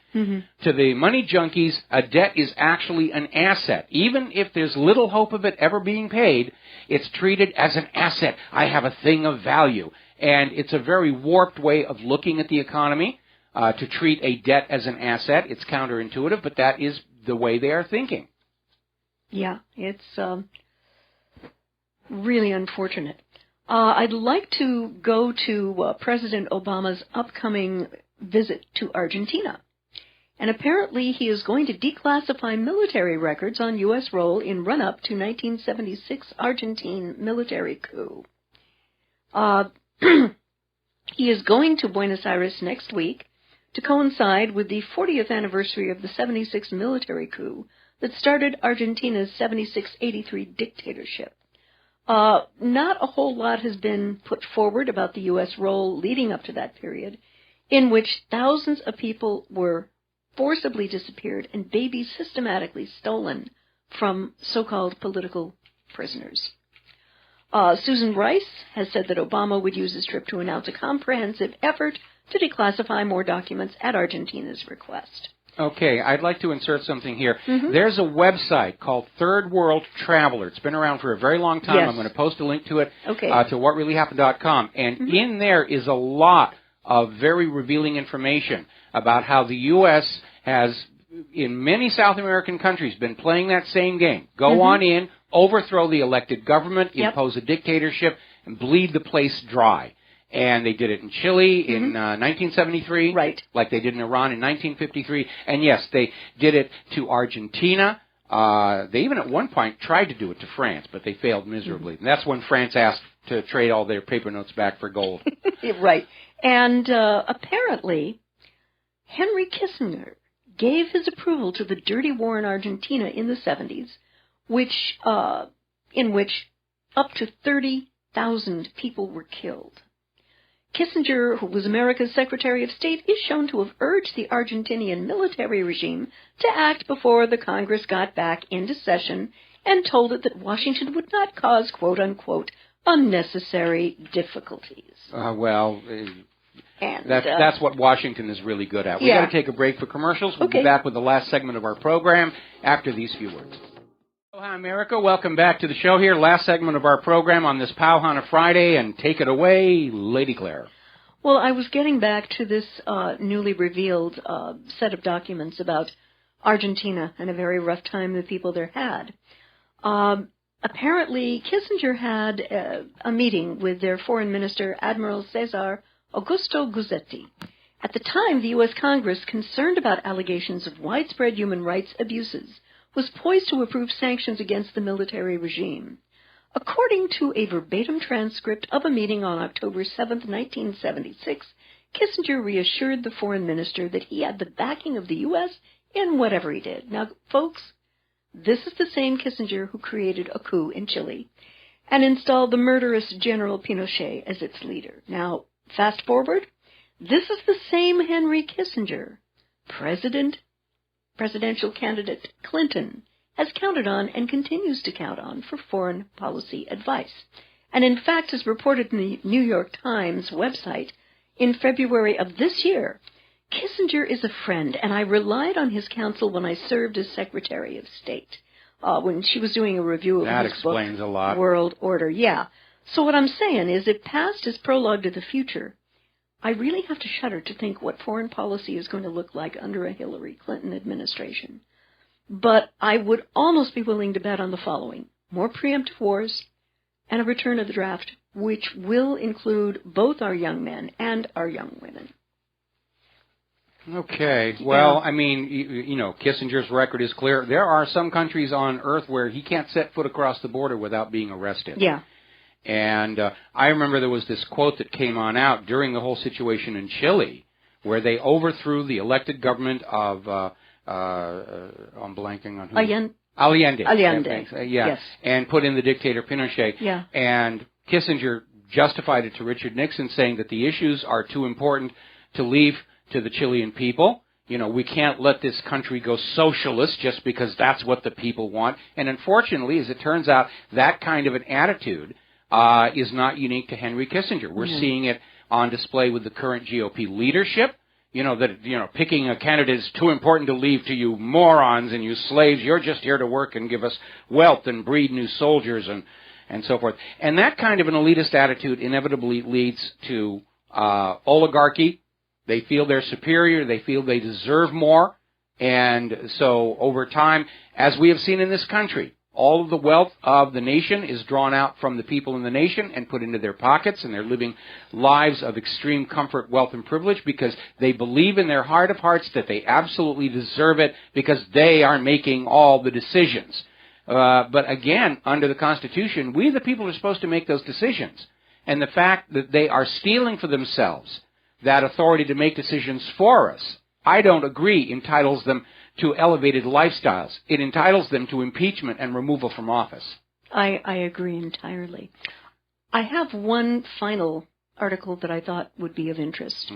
To the money junkies, a debt is actually an asset. Even if there's little hope of it ever being paid, it's treated as an asset. I have a thing of value. And it's a very warped way of looking at the economy, to treat a debt as an asset. It's counterintuitive, but that is the way they are thinking. Yeah, it's really unfortunate. I'd like to go to President Obama's upcoming visit to Argentina. And apparently he is going to declassify military records on U.S. role in run-up to 1976 Argentine military coup. He is going to Buenos Aires next week to coincide with the 40th anniversary of the 76 military coup that started Argentina's 76-83 dictatorship. Not a whole lot has been put forward about the U.S. role leading up to that period, in which thousands of people were forcibly disappeared and babies systematically stolen from so-called political prisoners. Susan Rice has said that Obama would use his trip to announce a comprehensive effort to declassify more documents at Argentina's request. Okay, I'd like to insert something here. There's a website called Third World Traveler. It's been around for a very long time. Yes. I'm going to post a link to it to WhatReallyHappened.com. And in there is a lot of very revealing information about how the U.S. has, in many South American countries, been playing that same game. Go on in, overthrow the elected government, impose a dictatorship, and bleed the place dry. And they did it in Chile in 1973, like they did in Iran in 1953. And yes, they did it to Argentina. They even at one point tried to do it to France, but they failed miserably. And that's when France asked to trade all their paper notes back for gold. Right. And apparently, Henry Kissinger gave his approval to the dirty war in Argentina in the 70s, in which up to 30,000 people were killed. Kissinger, who was America's Secretary of State, is shown to have urged the Argentinian military regime to act before the Congress got back into session and told it that Washington would not cause, quote-unquote, unnecessary difficulties. That's what Washington is really good at. We've got to take a break for commercials. We'll be back with the last segment of our program after these few words. Hi, America. Welcome back to the show here. Last segment of our program on this Pauhana Friday, and take it away, Lady Claire. Well, I was getting back to this newly revealed set of documents about Argentina and a very rough time the people there had. Apparently, Kissinger had a meeting with their foreign minister, Admiral Cesar Augusto Guzzetti. At the time, the U.S. Congress, concerned about allegations of widespread human rights abuses, was poised to approve sanctions against the military regime. According to a verbatim transcript of a meeting on October 7, 1976, Kissinger reassured the foreign minister that he had the backing of the U.S. in whatever he did. Now, folks, this is the same Kissinger who created a coup in Chile and installed the murderous General Pinochet as its leader. Now, fast forward, this is the same Henry Kissinger, presidential candidate Clinton has counted on and continues to count on for foreign policy advice. And in fact, as reported in the New York Times website, in February of this year, Kissinger is a friend, and I relied on his counsel when I served as Secretary of State, when she was doing a review of his book, explains a lot. World Order. Yeah. So what I'm saying is, if past is prologue to the future, I really have to shudder to think what foreign policy is going to look like under a Hillary Clinton administration. But I would almost be willing to bet on the following: more preemptive wars and a return of the draft, which will include both our young men and our young women. Okay. Well, I mean, you know, Kissinger's record is clear. There are some countries on Earth where he can't set foot across the border without being arrested. Yeah. And I remember there was this quote that came on out during the whole situation in Chile, where they overthrew the elected government of, I'm blanking on who. Allende. Yeah. Yes. And put in the dictator Pinochet. Yeah. And Kissinger justified it to Richard Nixon, saying that the issues are too important to leave to the Chilean people. You know, we can't let this country go socialist just because that's what the people want. And unfortunately, as it turns out, that kind of an attitude is not unique to Henry Kissinger. We're seeing it on display with the current GOP leadership. You know, that, you know, picking a candidate is too important to leave to you morons and you slaves. You're just here to work and give us wealth and breed new soldiers and so forth. And that kind of an elitist attitude inevitably leads to oligarchy. They feel they're superior. They feel they deserve more. And so over time, as we have seen in this country, all of the wealth of the nation is drawn out from the people in the nation and put into their pockets, and they're living lives of extreme comfort, wealth, and privilege because they believe in their heart of hearts that they absolutely deserve it because they are making all the decisions. But again, under the Constitution, we the people are supposed to make those decisions. And the fact that they are stealing for themselves that authority to make decisions for us, I don't agree, entitles them to elevated lifestyles. It entitles them to impeachment and removal from office. I agree entirely. I have one final article that I thought would be of interest.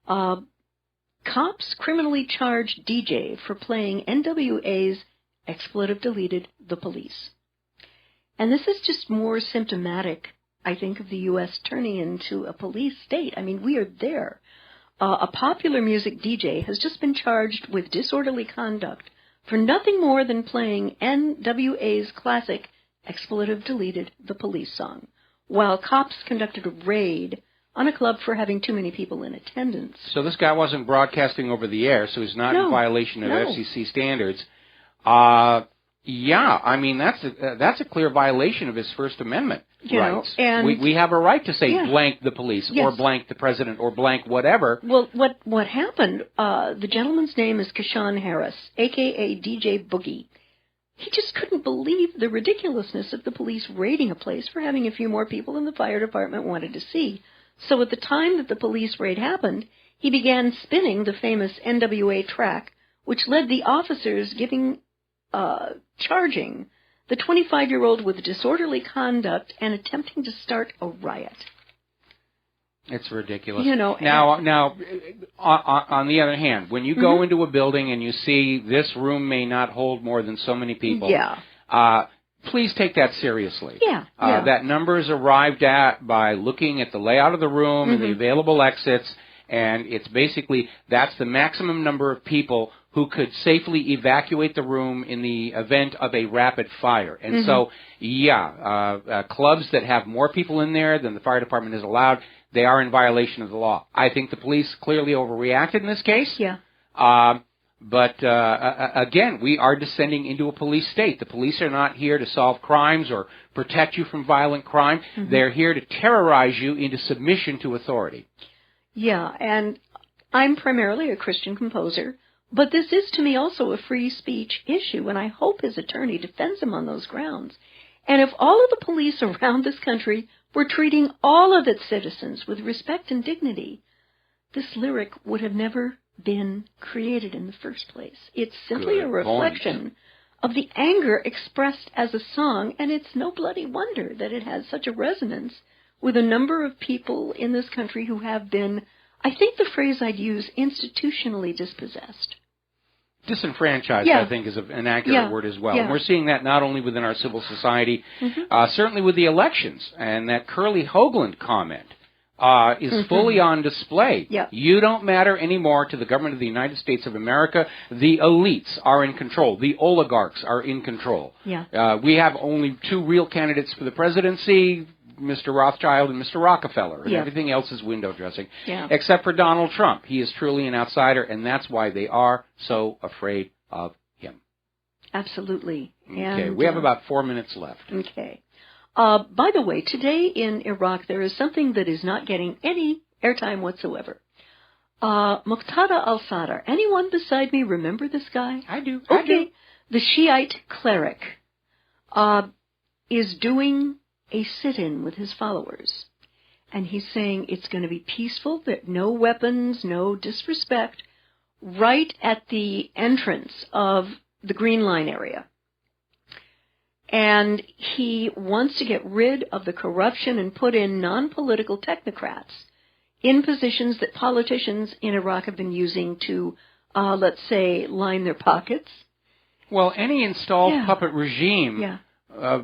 Cops criminally charged DJ for playing NWA's expletive deleted The Police. And this is just more symptomatic, I think, of the U.S. turning into a police state. I mean, we are there. A popular music DJ has just been charged with disorderly conduct for nothing more than playing NWA's classic expletive deleted The Police song, while cops conducted a raid on a club for having too many people in attendance. So this guy wasn't broadcasting over the air, so he's not in violation of FCC standards. Yeah, I mean, that's a clear violation of his First Amendment rights. And we have a right to say blank the police or blank the president or blank whatever. Well, what happened, the gentleman's name is Kashawn Harris, a.k.a. DJ Boogie. He just couldn't believe the ridiculousness of the police raiding a place for having a few more people than the fire department wanted to see. So at the time that the police raid happened, he began spinning the famous NWA track, which led the officers charging the 25-year-old with disorderly conduct and attempting to start a riot. It's ridiculous. You know, now, on the other hand, when you go into a building and you see this room may not hold more than so many people, please take that seriously. That number is arrived at by looking at the layout of the room and the available exits, and it's basically that's the maximum number of people who could safely evacuate the room in the event of a rapid fire. And so, clubs that have more people in there than the fire department is allowed, they are in violation of the law. I think the police clearly overreacted in this case. Yeah. But again, we are descending into a police state. The police are not here to solve crimes or protect you from violent crime. They're here to terrorize you into submission to authority. Yeah, and I'm primarily a Christian composer, but this is to me also a free speech issue, and I hope his attorney defends him on those grounds. And if all of the police around this country were treating all of its citizens with respect and dignity, this lyric would have never been created in the first place. It's simply a reflection of the anger expressed as a song, and it's no bloody wonder that it has such a resonance with a number of people in this country who have been, I think the phrase I'd use, institutionally dispossessed. Disenfranchised, I think, is an accurate word as well. And we're seeing that not only within our civil society, certainly with the elections, and that Curly Hoagland comment is fully on display. You don't matter anymore to the government of the United States of America. The elites are in control. The oligarchs are in control. We have only two real candidates for the presidency, Mr. Rothschild and Mr. Rockefeller, and everything else is window dressing, except for Donald Trump. He is truly an outsider, and that's why they are so afraid of him. Absolutely. Okay, and, we have about 4 minutes left. Okay. By the way, today in Iraq, there is something that is not getting any airtime whatsoever. Muqtada al-Sadr. Anyone beside me remember this guy? I do. Okay. I do. The Shiite cleric is doing a sit-in with his followers. And he's saying it's going to be peaceful, that no weapons, no disrespect, right at the entrance of the Green Line area. And he wants to get rid of the corruption and put in non-political technocrats in positions that politicians in Iraq have been using to, let's say, line their pockets. Well, any installed puppet regime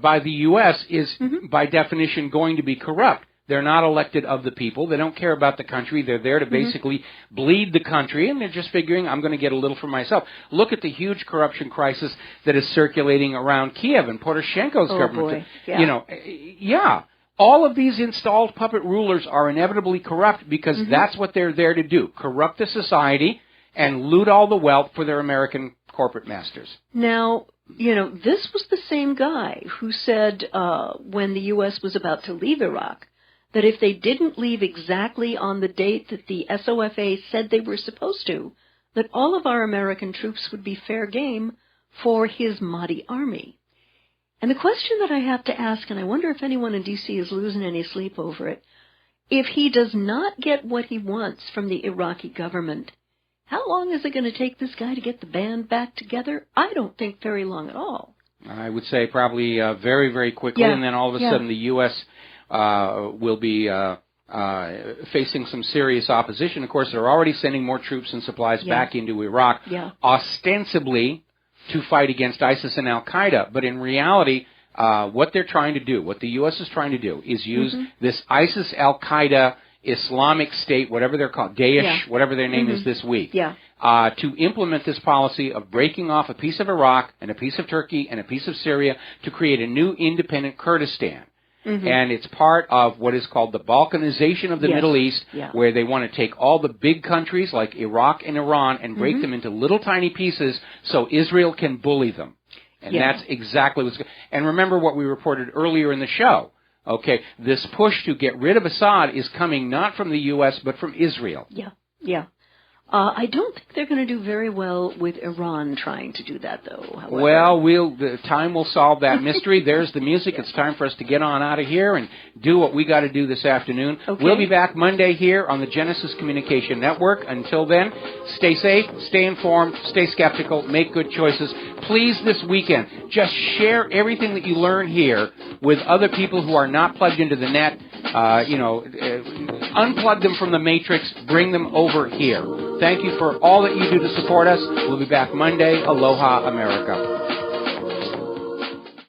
by the U.S. is, by definition, going to be corrupt. They're not elected of the people. They don't care about the country. They're there to basically bleed the country, and they're just figuring, I'm going to get a little for myself. Look at the huge corruption crisis that is circulating around Kiev and Poroshenko's government. Boy. All of these installed puppet rulers are inevitably corrupt because that's what they're there to do, corrupt the society and loot all the wealth for their American corporate masters. Now, this was the same guy who said when the U.S. was about to leave Iraq that if they didn't leave exactly on the date that the SOFA said they were supposed to, that all of our American troops would be fair game for his Mahdi army. And the question that I have to ask, and I wonder if anyone in D.C. is losing any sleep over it, if he does not get what he wants from the Iraqi government, how long is it going to take this guy to get the band back together? I don't think very long at all. I would say probably very, very quickly, and then all of a sudden the U.S. Will be facing some serious opposition. Of course, they're already sending more troops and supplies back into Iraq, ostensibly to fight against ISIS and Al-Qaeda. But in reality, what they're trying to do, what the U.S. is trying to do, is use this ISIS, Al-Qaeda, Islamic State, whatever they're called, Daesh, whatever their name is this week, to implement this policy of breaking off a piece of Iraq and a piece of Turkey and a piece of Syria to create a new independent Kurdistan. And it's part of what is called the Balkanization of the Middle East, where they want to take all the big countries like Iraq and Iran and break them into little tiny pieces so Israel can bully them. And that's exactly what's going on. And remember what we reported earlier in the show. Okay, this push to get rid of Assad is coming not from the U.S., but from Israel. I don't think they're going to do very well with Iran trying to do that, though. However. Well, the time will solve that mystery. There's the music. It's time for us to get on out of here and do what we got to do this afternoon. We'll be back Monday here on the Genesis Communication Network. Until then, stay safe, stay informed, stay skeptical, make good choices. Please, this weekend, just share everything that you learn here with other people who are not plugged into the net. Unplug them from the matrix. Bring them over here. Thank you for all that you do to support us. We'll be back Monday. Aloha, America.